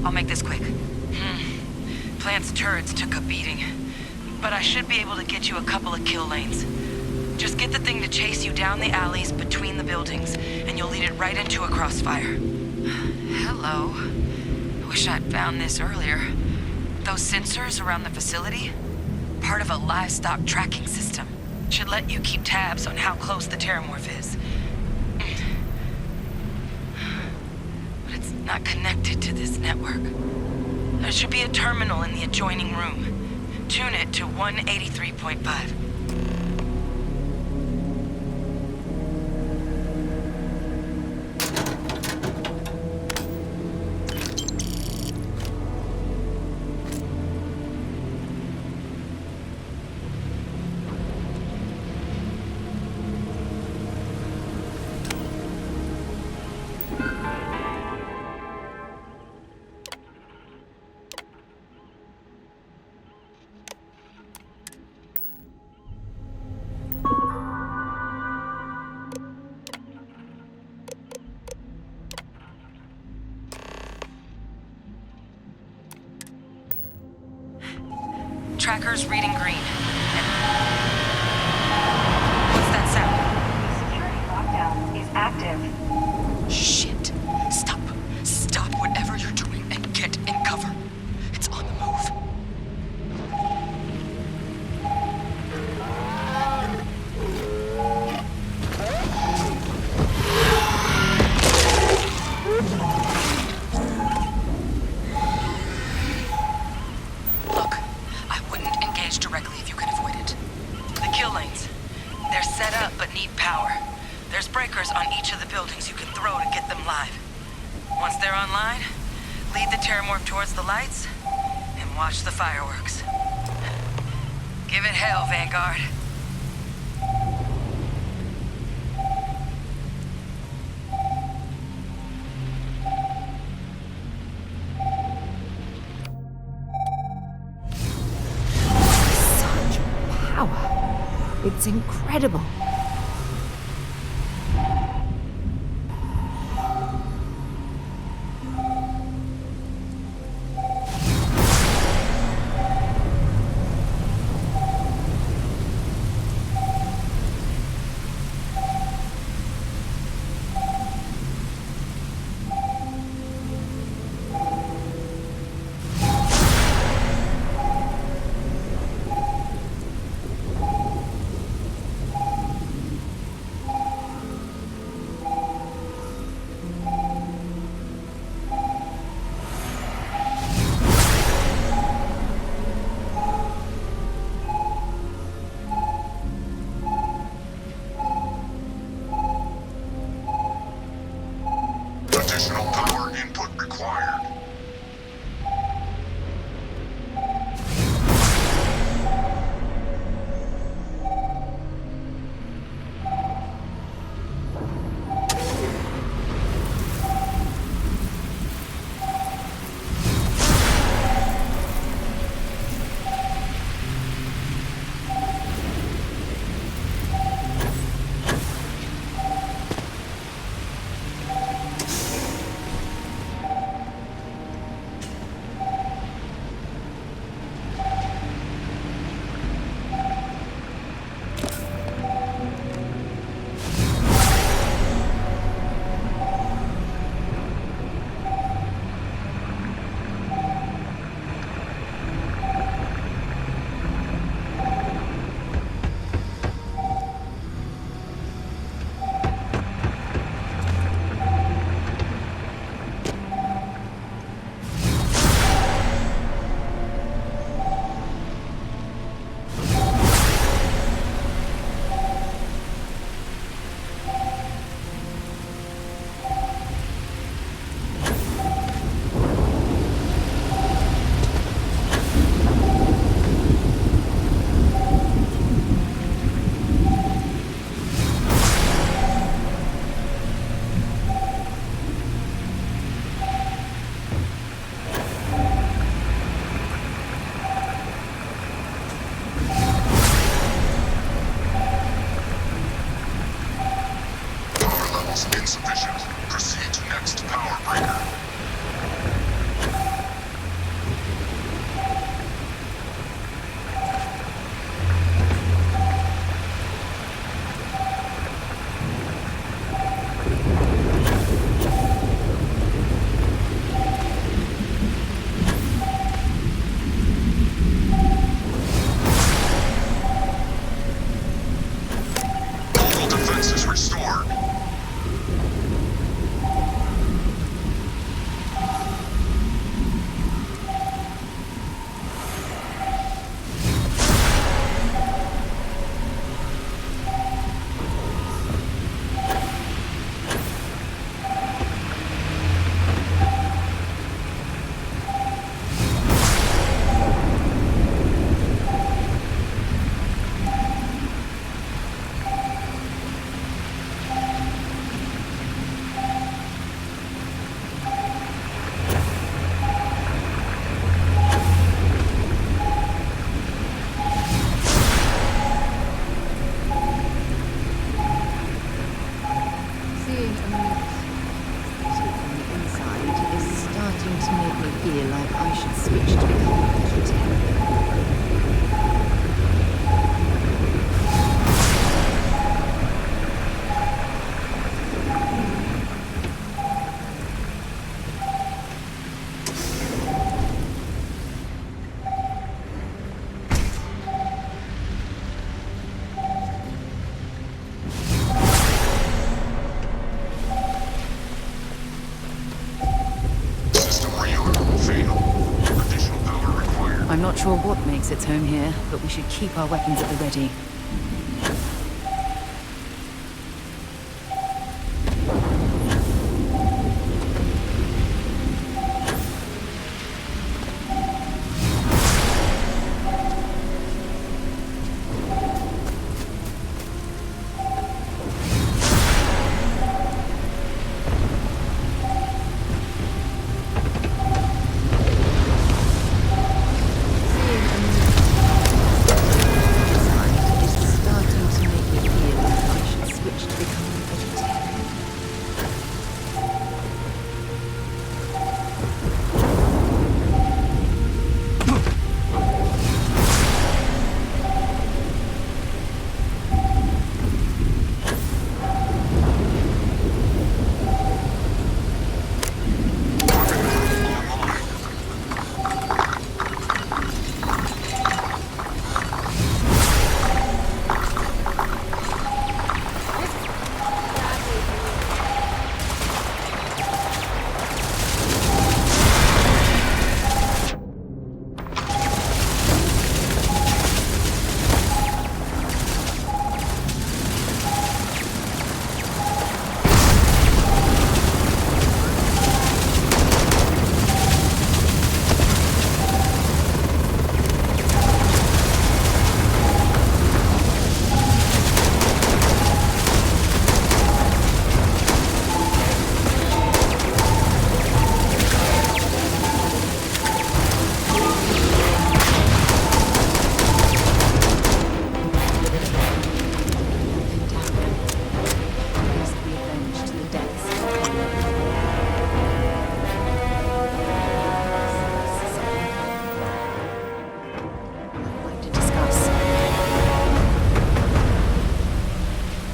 I'll make this quick. Plant's turrets took a beating, but I should be able to get you a couple of kill lanes. Just get the thing to chase you down the alleys between the buildings, and you'll lead it right into a crossfire. Hello. I wish I'd found this earlier. Those sensors around the facility? Part of a livestock tracking system. Should let you keep tabs on how close the Terrormorph is. But it's not connected to this network. There should be a terminal in the adjoining room. Tune it to 183.5. Tracker's reading green. What's that sound? Security lockdown is active. Shit. Stop. Stop whatever you're doing and get in cover. It's on the move. Look, I wouldn't engage directly if you could avoid it. The kill lanes. They're set up but need power. There's breakers on each of the buildings you can throw to get them live. Once they're online, lead the Terrormorph towards the lights and watch the fireworks. Give it hell, Vanguard. Such power. It's incredible. switched to become vegetarian. I'm not sure what makes its home here, but we should keep our weapons at the ready.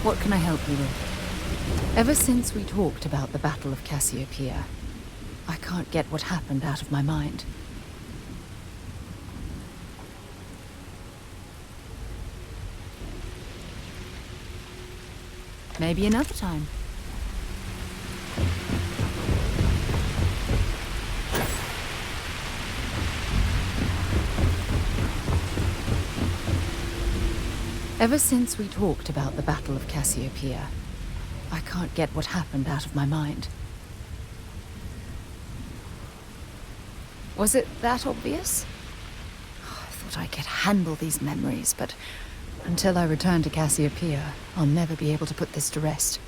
What can I help you with? Ever since we talked about the Battle of Cassiopeia, I can't get what happened out of my mind. Maybe another time. Ever since we talked about the Battle of Cassiopeia, I can't get what happened out of my mind. Was it that obvious? I thought I could handle these memories, but until I return to Cassiopeia, I'll never be able to put this to rest.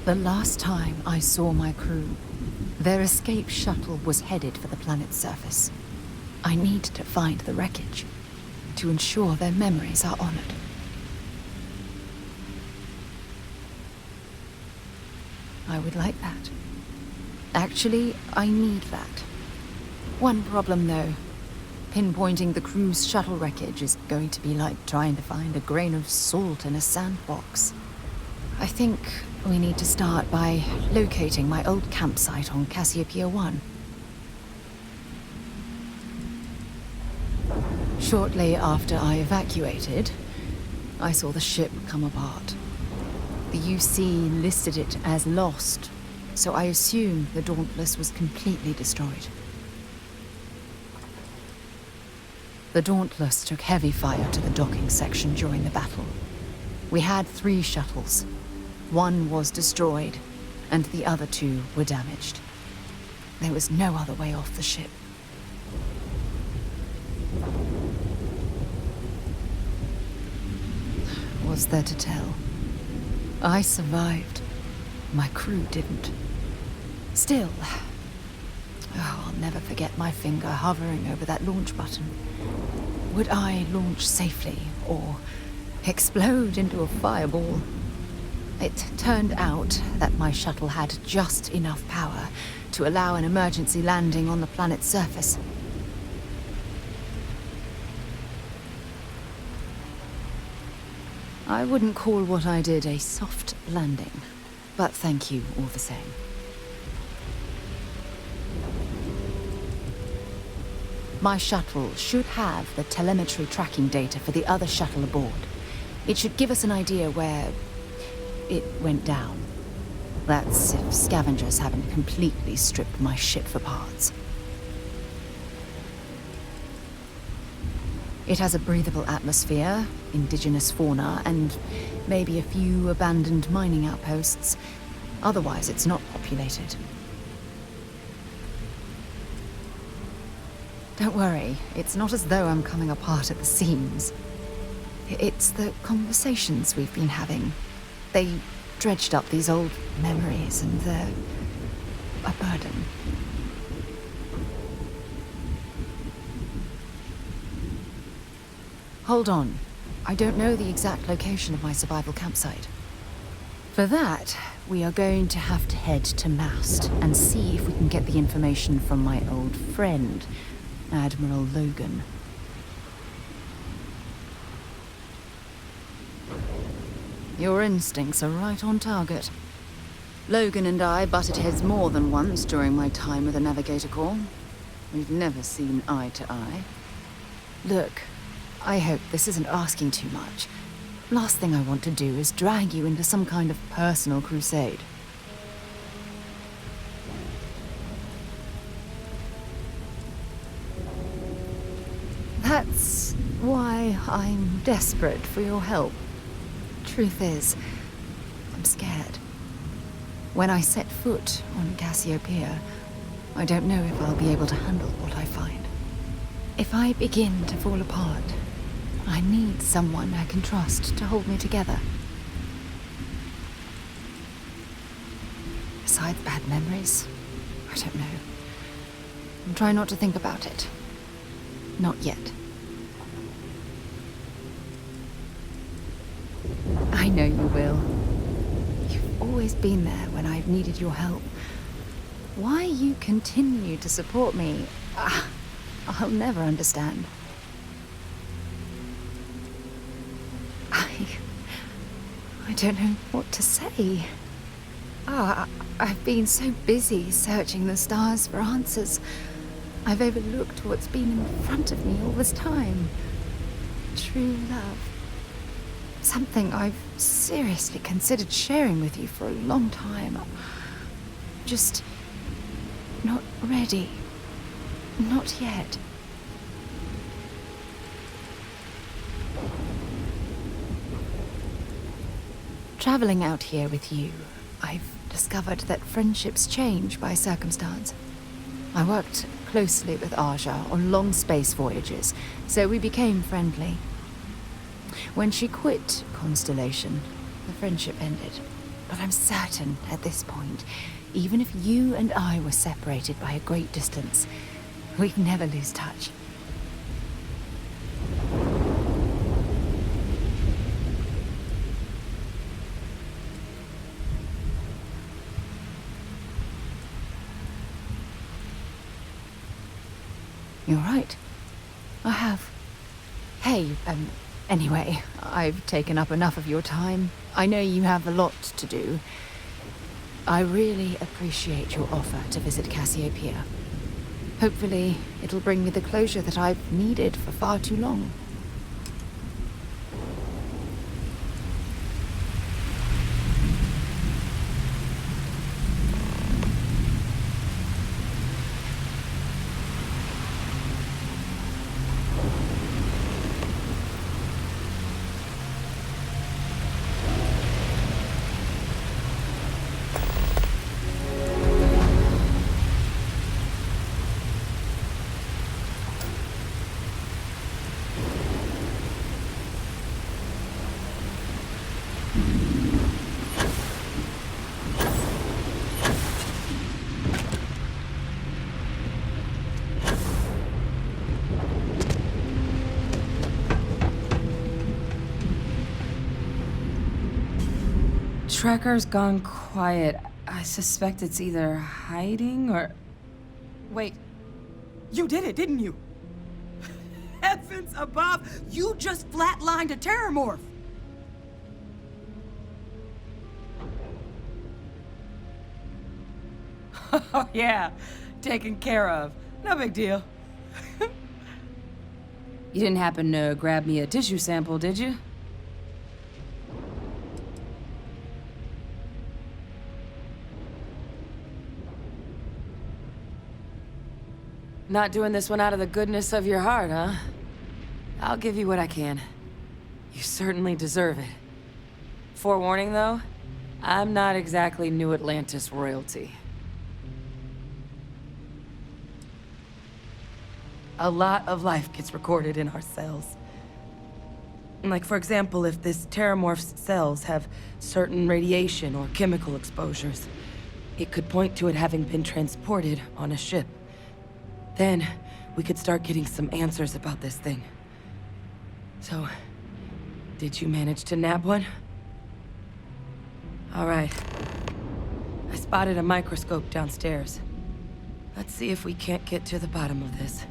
The last time I saw my crew, their escape shuttle was headed for the planet's surface. I need to find the wreckage to ensure their memories are honored. I would like that. Actually, I need that. One problem, though. Pinpointing the crew's shuttle wreckage is going to be like trying to find a grain of salt in a sandbox. I think we need to start by locating my old campsite on Cassiopeia 1. Shortly after I evacuated, I saw the ship come apart. The UC listed it as lost, so I assumed the Dauntless was completely destroyed. The Dauntless took heavy fire to the docking section during the battle. We had 3 shuttles. One was destroyed, and the other 2 were damaged. There was no other way off the ship. What's there to tell? I survived. My crew didn't. Still, I'll never forget my finger hovering over that launch button. Would I launch safely, or explode into a fireball? It turned out that my shuttle had just enough power to allow an emergency landing on the planet's surface. I wouldn't call what I did a soft landing, but thank you all the same. My shuttle should have the telemetry tracking data for the other shuttle aboard. It should give us an idea where it went down. That's if scavengers haven't completely stripped my ship for parts. It has a breathable atmosphere, indigenous fauna, and maybe a few abandoned mining outposts. Otherwise, it's not populated. Don't worry, it's not as though I'm coming apart at the seams. It's the conversations we've been having. They dredged up these old memories, and they're a burden. Hold on. I don't know the exact location of my survival campsite. For that, we are going to have to head to Mast and see if we can get the information from my old friend, Admiral Logan. Your instincts are right on target. Logan and I butted heads more than once during my time with the Navigator Corps. We've never seen eye to eye. Look, I hope this isn't asking too much. Last thing I want to do is drag you into some kind of personal crusade. That's why I'm desperate for your help. Truth is, I'm scared. When I set foot on Cassiopeia, I don't know if I'll be able to handle what I find. If I begin to fall apart, I need someone I can trust to hold me together. Besides bad memories, I don't know. I'll try not to think about it. Not yet. I know you will. You've always been there when I've needed your help. Why you continue to support me, I'll never understand. I don't know what to say. I've been so busy searching the stars for answers. I've overlooked what's been in front of me all this time. True love. Something I've seriously considered sharing with you for a long time. Just not ready. Not yet. Traveling out here with you, I've discovered that friendships change by circumstance. I worked closely with Aja on long space voyages, so we became friendly. When she quit Constellation, the friendship ended. But I'm certain at this point, even if you and I were separated by a great distance, we'd never lose touch. You're right. I have. Hey, anyway, I've taken up enough of your time. I know you have a lot to do. I really appreciate your offer to visit Cassiopeia. Hopefully, it'll bring me the closure that I've needed for far too long. Tracker's gone quiet. I suspect it's either hiding or... Wait. You did it, didn't you? Heavens above! You just flatlined a Terrormorph! Oh, yeah. Taken care of. No big deal. You didn't happen to grab me a tissue sample, did you? Not doing this one out of the goodness of your heart, huh? I'll give you what I can. You certainly deserve it. Forewarning, though, I'm not exactly New Atlantis royalty. A lot of life gets recorded in our cells. Like, for example, if this Terrormorph's cells have certain radiation or chemical exposures, it could point to it having been transported on a ship. Then, we could start getting some answers about this thing. So, did you manage to nab one? All right. I spotted a microscope downstairs. Let's see if we can't get to the bottom of this.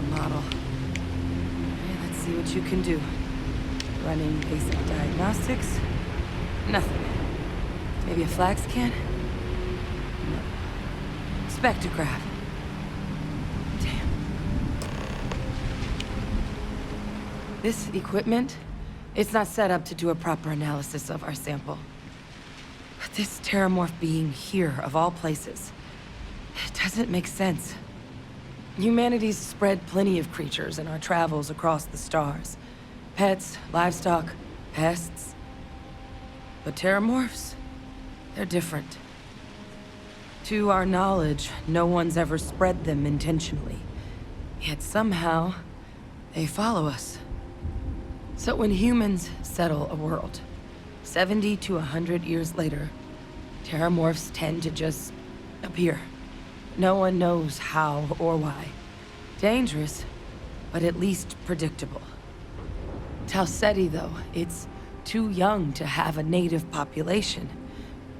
Model. Okay, let's see what you can do. Running basic diagnostics? Nothing. Maybe a flag scan? No. Spectrograph. Damn. This equipment, it's not set up to do a proper analysis of our sample. But this Terrormorph being here, of all places, it doesn't make sense. Humanity's spread plenty of creatures in our travels across the stars. Pets, livestock, pests. But Terrormorphs, they're different. To our knowledge, no one's ever spread them intentionally. Yet somehow, they follow us. So when humans settle a world, 70 to 100 years later, Terrormorphs tend to just appear. No one knows how or why. Dangerous, but at least predictable. Tau Ceti, though, it's too young to have a native population.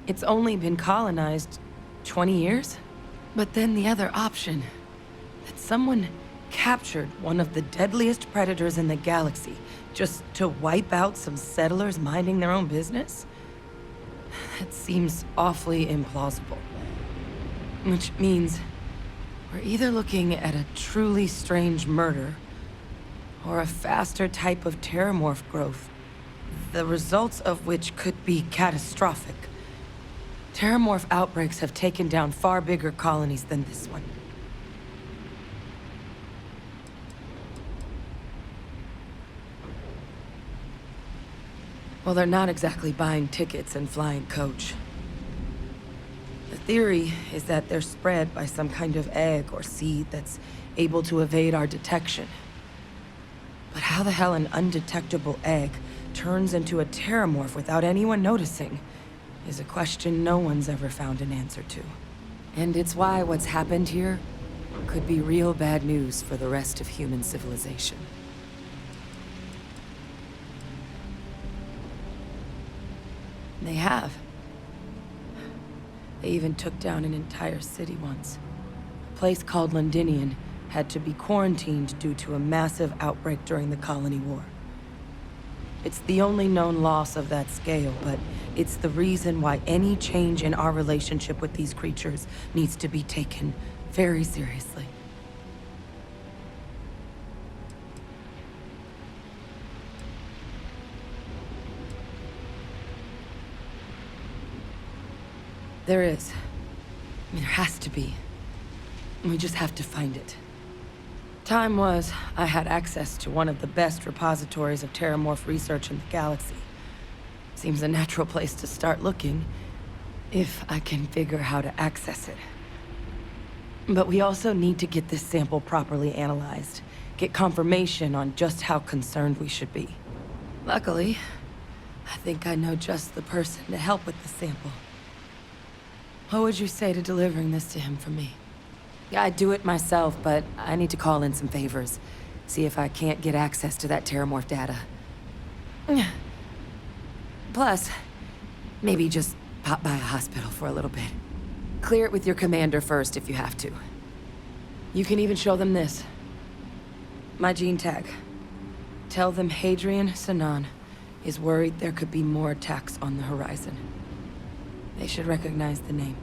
It's only been colonized 20 years? But then the other option, that someone captured one of the deadliest predators in the galaxy just to wipe out some settlers minding their own business? That seems awfully implausible. Which means we're either looking at a truly strange murder or a faster type of Terrormorph growth, the results of which could be catastrophic. Terrormorph outbreaks have taken down far bigger colonies than this one. Well, they're not exactly buying tickets and flying coach. The theory is that they're spread by some kind of egg or seed that's able to evade our detection. But how the hell an undetectable egg turns into a terrormorph without anyone noticing is a question no one's ever found an answer to. And it's why what's happened here could be real bad news for the rest of human civilization. They have. They even took down an entire city once. A place called Londinian had to be quarantined due to a massive outbreak during the Colony War. It's the only known loss of that scale, but it's the reason why any change in our relationship with these creatures needs to be taken very seriously. There is. I mean, there has to be. We just have to find it. Time was, I had access to one of the best repositories of Terrormorph research in the galaxy. Seems a natural place to start looking, if I can figure how to access it. But we also need to get this sample properly analyzed, get confirmation on just how concerned we should be. Luckily, I think I know just the person to help with the sample. What would you say to delivering this to him for me? Yeah, I'd do it myself, but I need to call in some favors. See if I can't get access to that Terrormorph data. Plus, maybe just pop by a hospital for a little bit. Clear it with your commander first if you have to. You can even show them this. My gene tag. Tell them Hadrian Sanan is worried there could be more attacks on the horizon. They should recognize the name.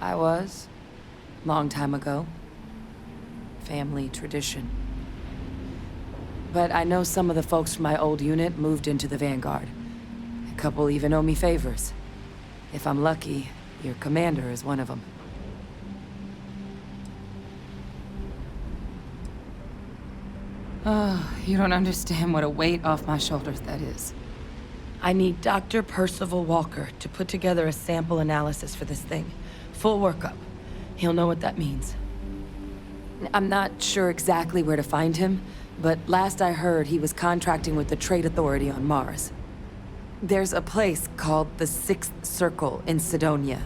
I was. Long time ago. Family tradition. But I know some of the folks from my old unit moved into the Vanguard. A couple even owe me favors. If I'm lucky, your commander is one of them. Oh, you don't understand what a weight off my shoulders that is. I need Dr. Percival Walker to put together a sample analysis for this thing. Full workup. He'll know what that means. I'm not sure exactly where to find him, but last I heard he was contracting with the Trade Authority on Mars. There's a place called the Sixth Circle in Sidonia.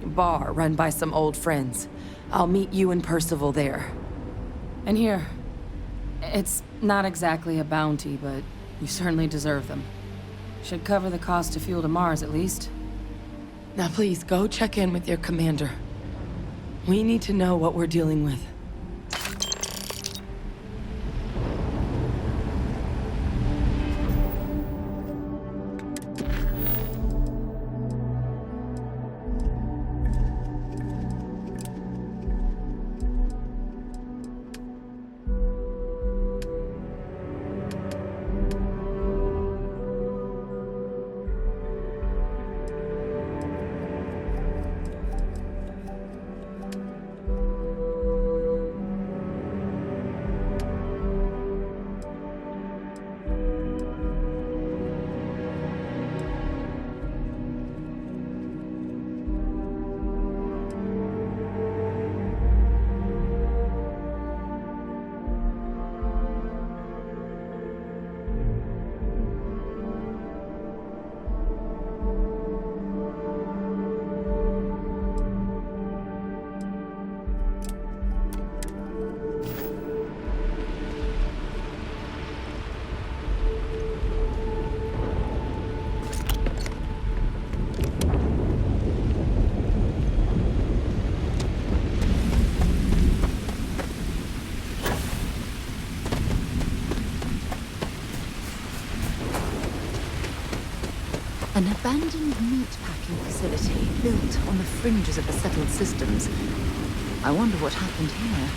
A bar run by some old friends. I'll meet you and Percival there. And here. It's not exactly a bounty, but you certainly deserve them. Should cover the cost to fuel to Mars, at least. Now please, go check in with your commander. We need to know what we're dealing with. An abandoned meatpacking facility built on the fringes of the settled systems. I wonder what happened here.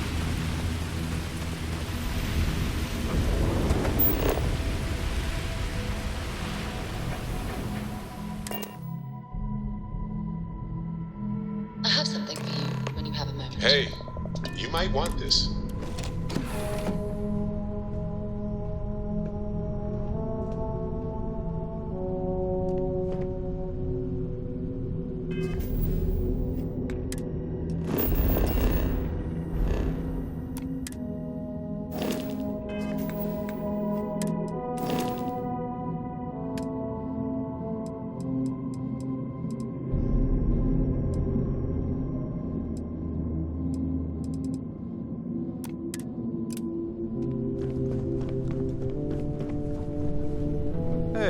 Hey, you might want this.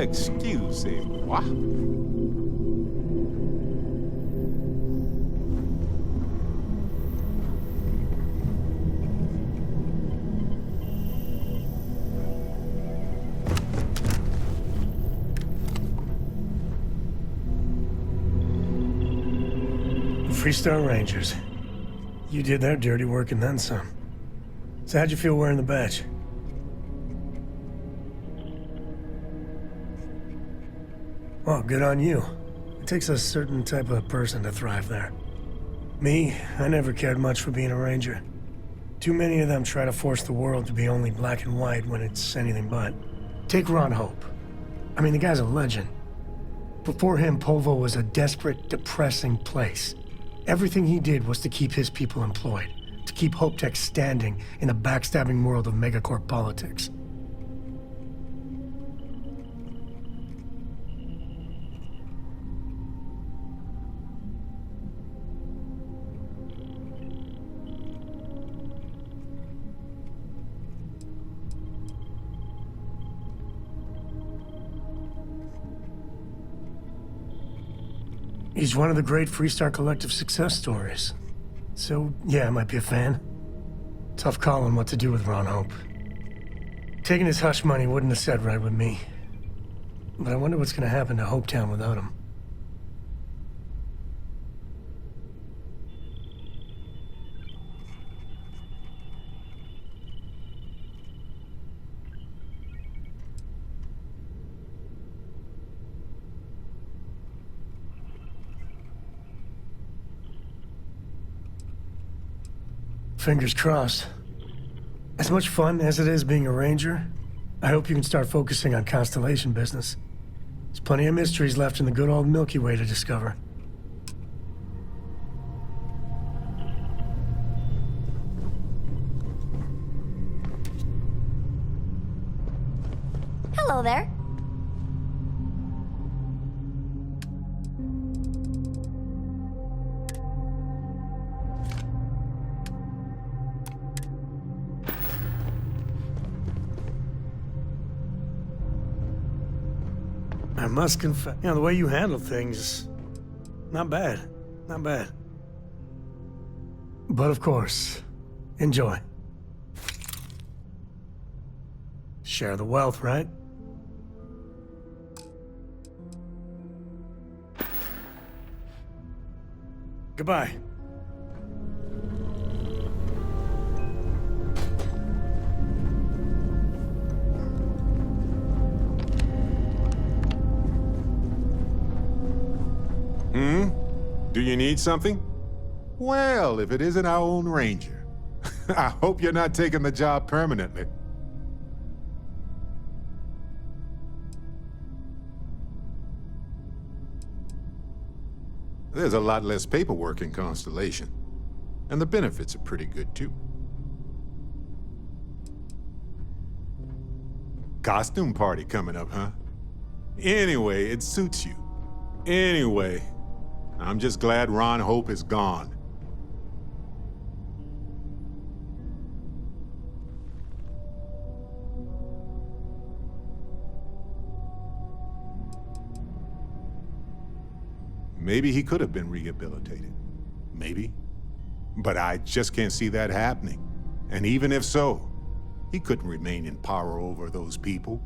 Excusez-moi. Freestar Rangers. You did their dirty work and then some. So how'd you feel wearing the badge? Oh, good on you. It takes a certain type of person to thrive there. Me, I never cared much for being a ranger. Too many of them try to force the world to be only black and white when it's anything but. Take Ron Hope. I mean, the guy's a legend. Before him, Polvo was a desperate, depressing place. Everything he did was to keep his people employed, to keep Hope Tech standing in the backstabbing world of megacorp politics. He's one of the great Freestar Collective success stories. So, yeah, I might be a fan. Tough calling what to do with Ron Hope. Taking his hush money wouldn't have set right with me. But I wonder what's gonna happen to Hopetown without him. Fingers crossed. As much fun as it is being a ranger, I hope you can start focusing on Constellation business. There's plenty of mysteries left in the good old Milky Way to discover. Hello there. I must confess, the way you handle things, not bad, not bad. But of course, enjoy. Share the wealth, right? Goodbye. Do you need something? Well, if it isn't our own ranger. I hope you're not taking the job permanently. There's a lot less paperwork in Constellation. And the benefits are pretty good, too. Costume party coming up, huh? Anyway, it suits you. Anyway, I'm just glad Ron Hope is gone. Maybe he could have been rehabilitated. Maybe. But I just can't see that happening. And even if so, he couldn't remain in power over those people.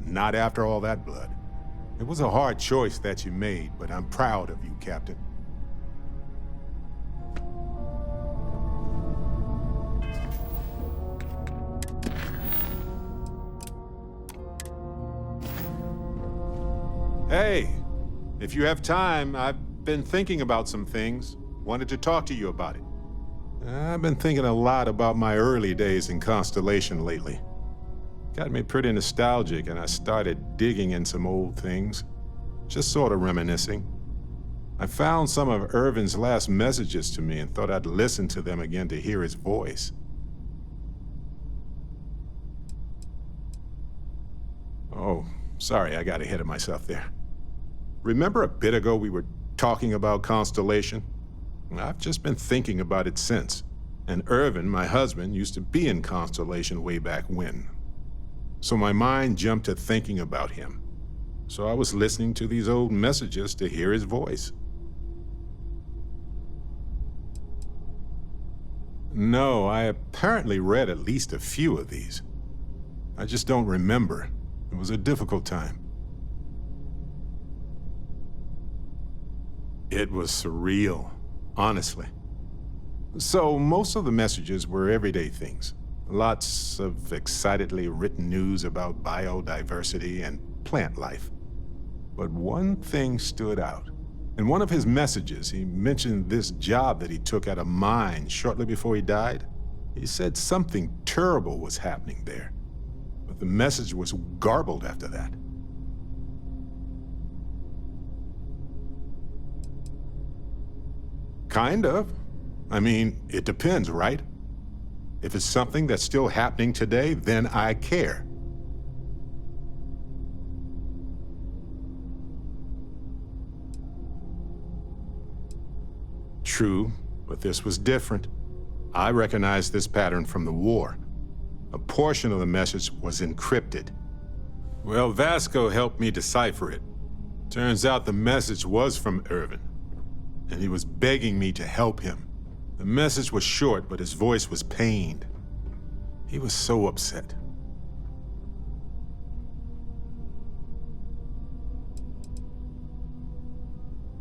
Not after all that blood. It was a hard choice that you made, but I'm proud of you, Captain. Hey, if you have time, I've been thinking about some things. Wanted to talk to you about it. I've been thinking a lot about my early days in Constellation lately. Got me pretty nostalgic, and I started digging in some old things, just sort of reminiscing. I found some of Irvin's last messages to me and thought I'd listen to them again to hear his voice. Oh, sorry, I got ahead of myself there. Remember a bit ago we were talking about Constellation? I've just been thinking about it since. And Irvin, my husband, used to be in Constellation way back when. So my mind jumped to thinking about him. So I was listening to these old messages to hear his voice. No, I apparently read at least a few of these. I just don't remember. It was a difficult time. It was surreal, honestly. So most of the messages were everyday things. Lots of excitedly written news about biodiversity and plant life. But one thing stood out. In one of his messages, he mentioned this job that he took at a mine shortly before he died. He said something terrible was happening there. But the message was garbled after that. Kind of. I mean, it depends, right? If it's something that's still happening today, then I care. True, but this was different. I recognized this pattern from the war. A portion of the message was encrypted. Well, Vasco helped me decipher it. Turns out the message was from Irvin, and he was begging me to help him. The message was short, but his voice was pained. He was so upset.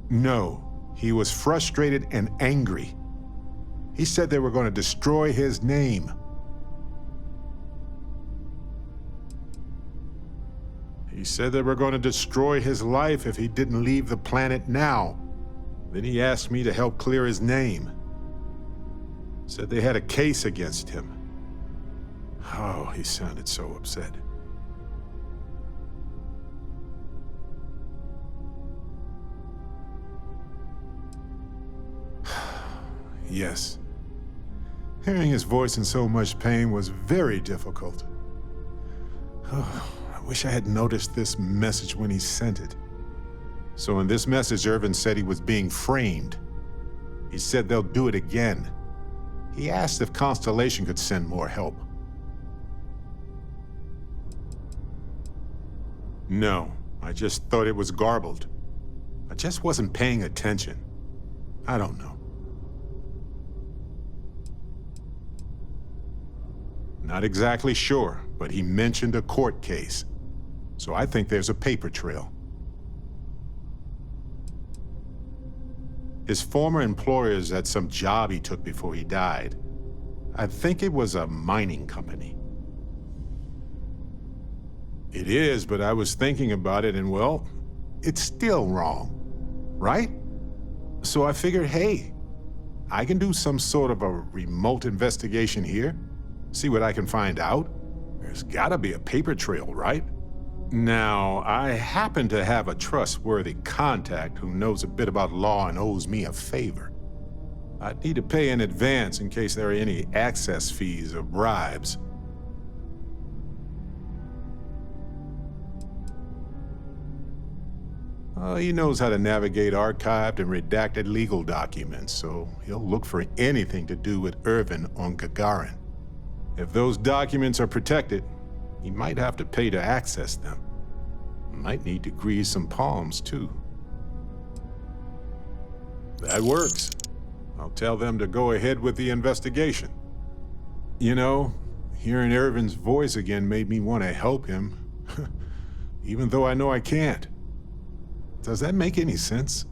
No, he was frustrated and angry. He said they were going to destroy his name. He said they were going to destroy his life if he didn't leave the planet now. Then he asked me to help clear his name. Said they had a case against him. Oh, he sounded so upset. Yes. Hearing his voice in so much pain was very difficult. Oh, I wish I had noticed this message when he sent it. So in this message, Irvin said he was being framed. He said they'll do it again. He asked if Constellation could send more help. No, I just thought it was garbled. I just wasn't paying attention. I don't know. Not exactly sure, but he mentioned a court case. So I think there's a paper trail. His former employers had some job he took before he died. I think it was a mining company. It is, but I was thinking about it and, well, it's still wrong, right? So I figured, hey, I can do some sort of a remote investigation here, see what I can find out. There's gotta be a paper trail, right? Now, I happen to have a trustworthy contact who knows a bit about law and owes me a favor. I'd need to pay in advance in case there are any access fees or bribes. He knows how to navigate archived and redacted legal documents, so he'll look for anything to do with Irvin on Gagarin. If those documents are protected, he might have to pay to access them. Might need to grease some palms, too. That works. I'll tell them to go ahead with the investigation. You know, hearing Irvin's voice again made me want to help him, even though I know I can't. Does that make any sense?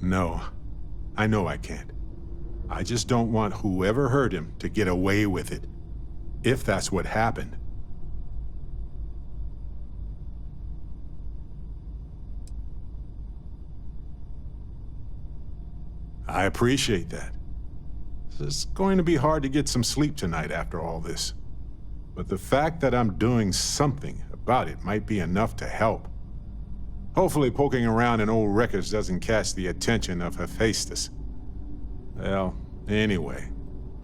No, I know I can't. I just don't want whoever hurt him to get away with it, if that's what happened. I appreciate that. It's going to be hard to get some sleep tonight after all this. But the fact that I'm doing something about it might be enough to help. Hopefully poking around in old records doesn't catch the attention of Hephaestus. Well, anyway,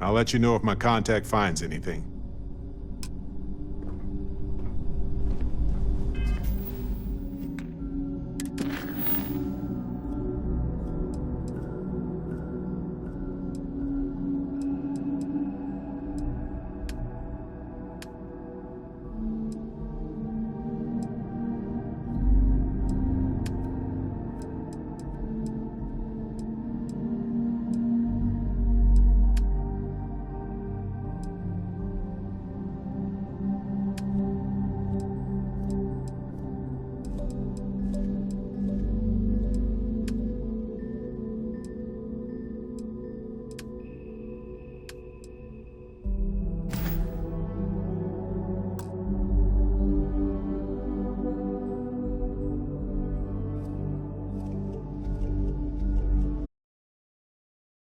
I'll let you know if my contact finds anything.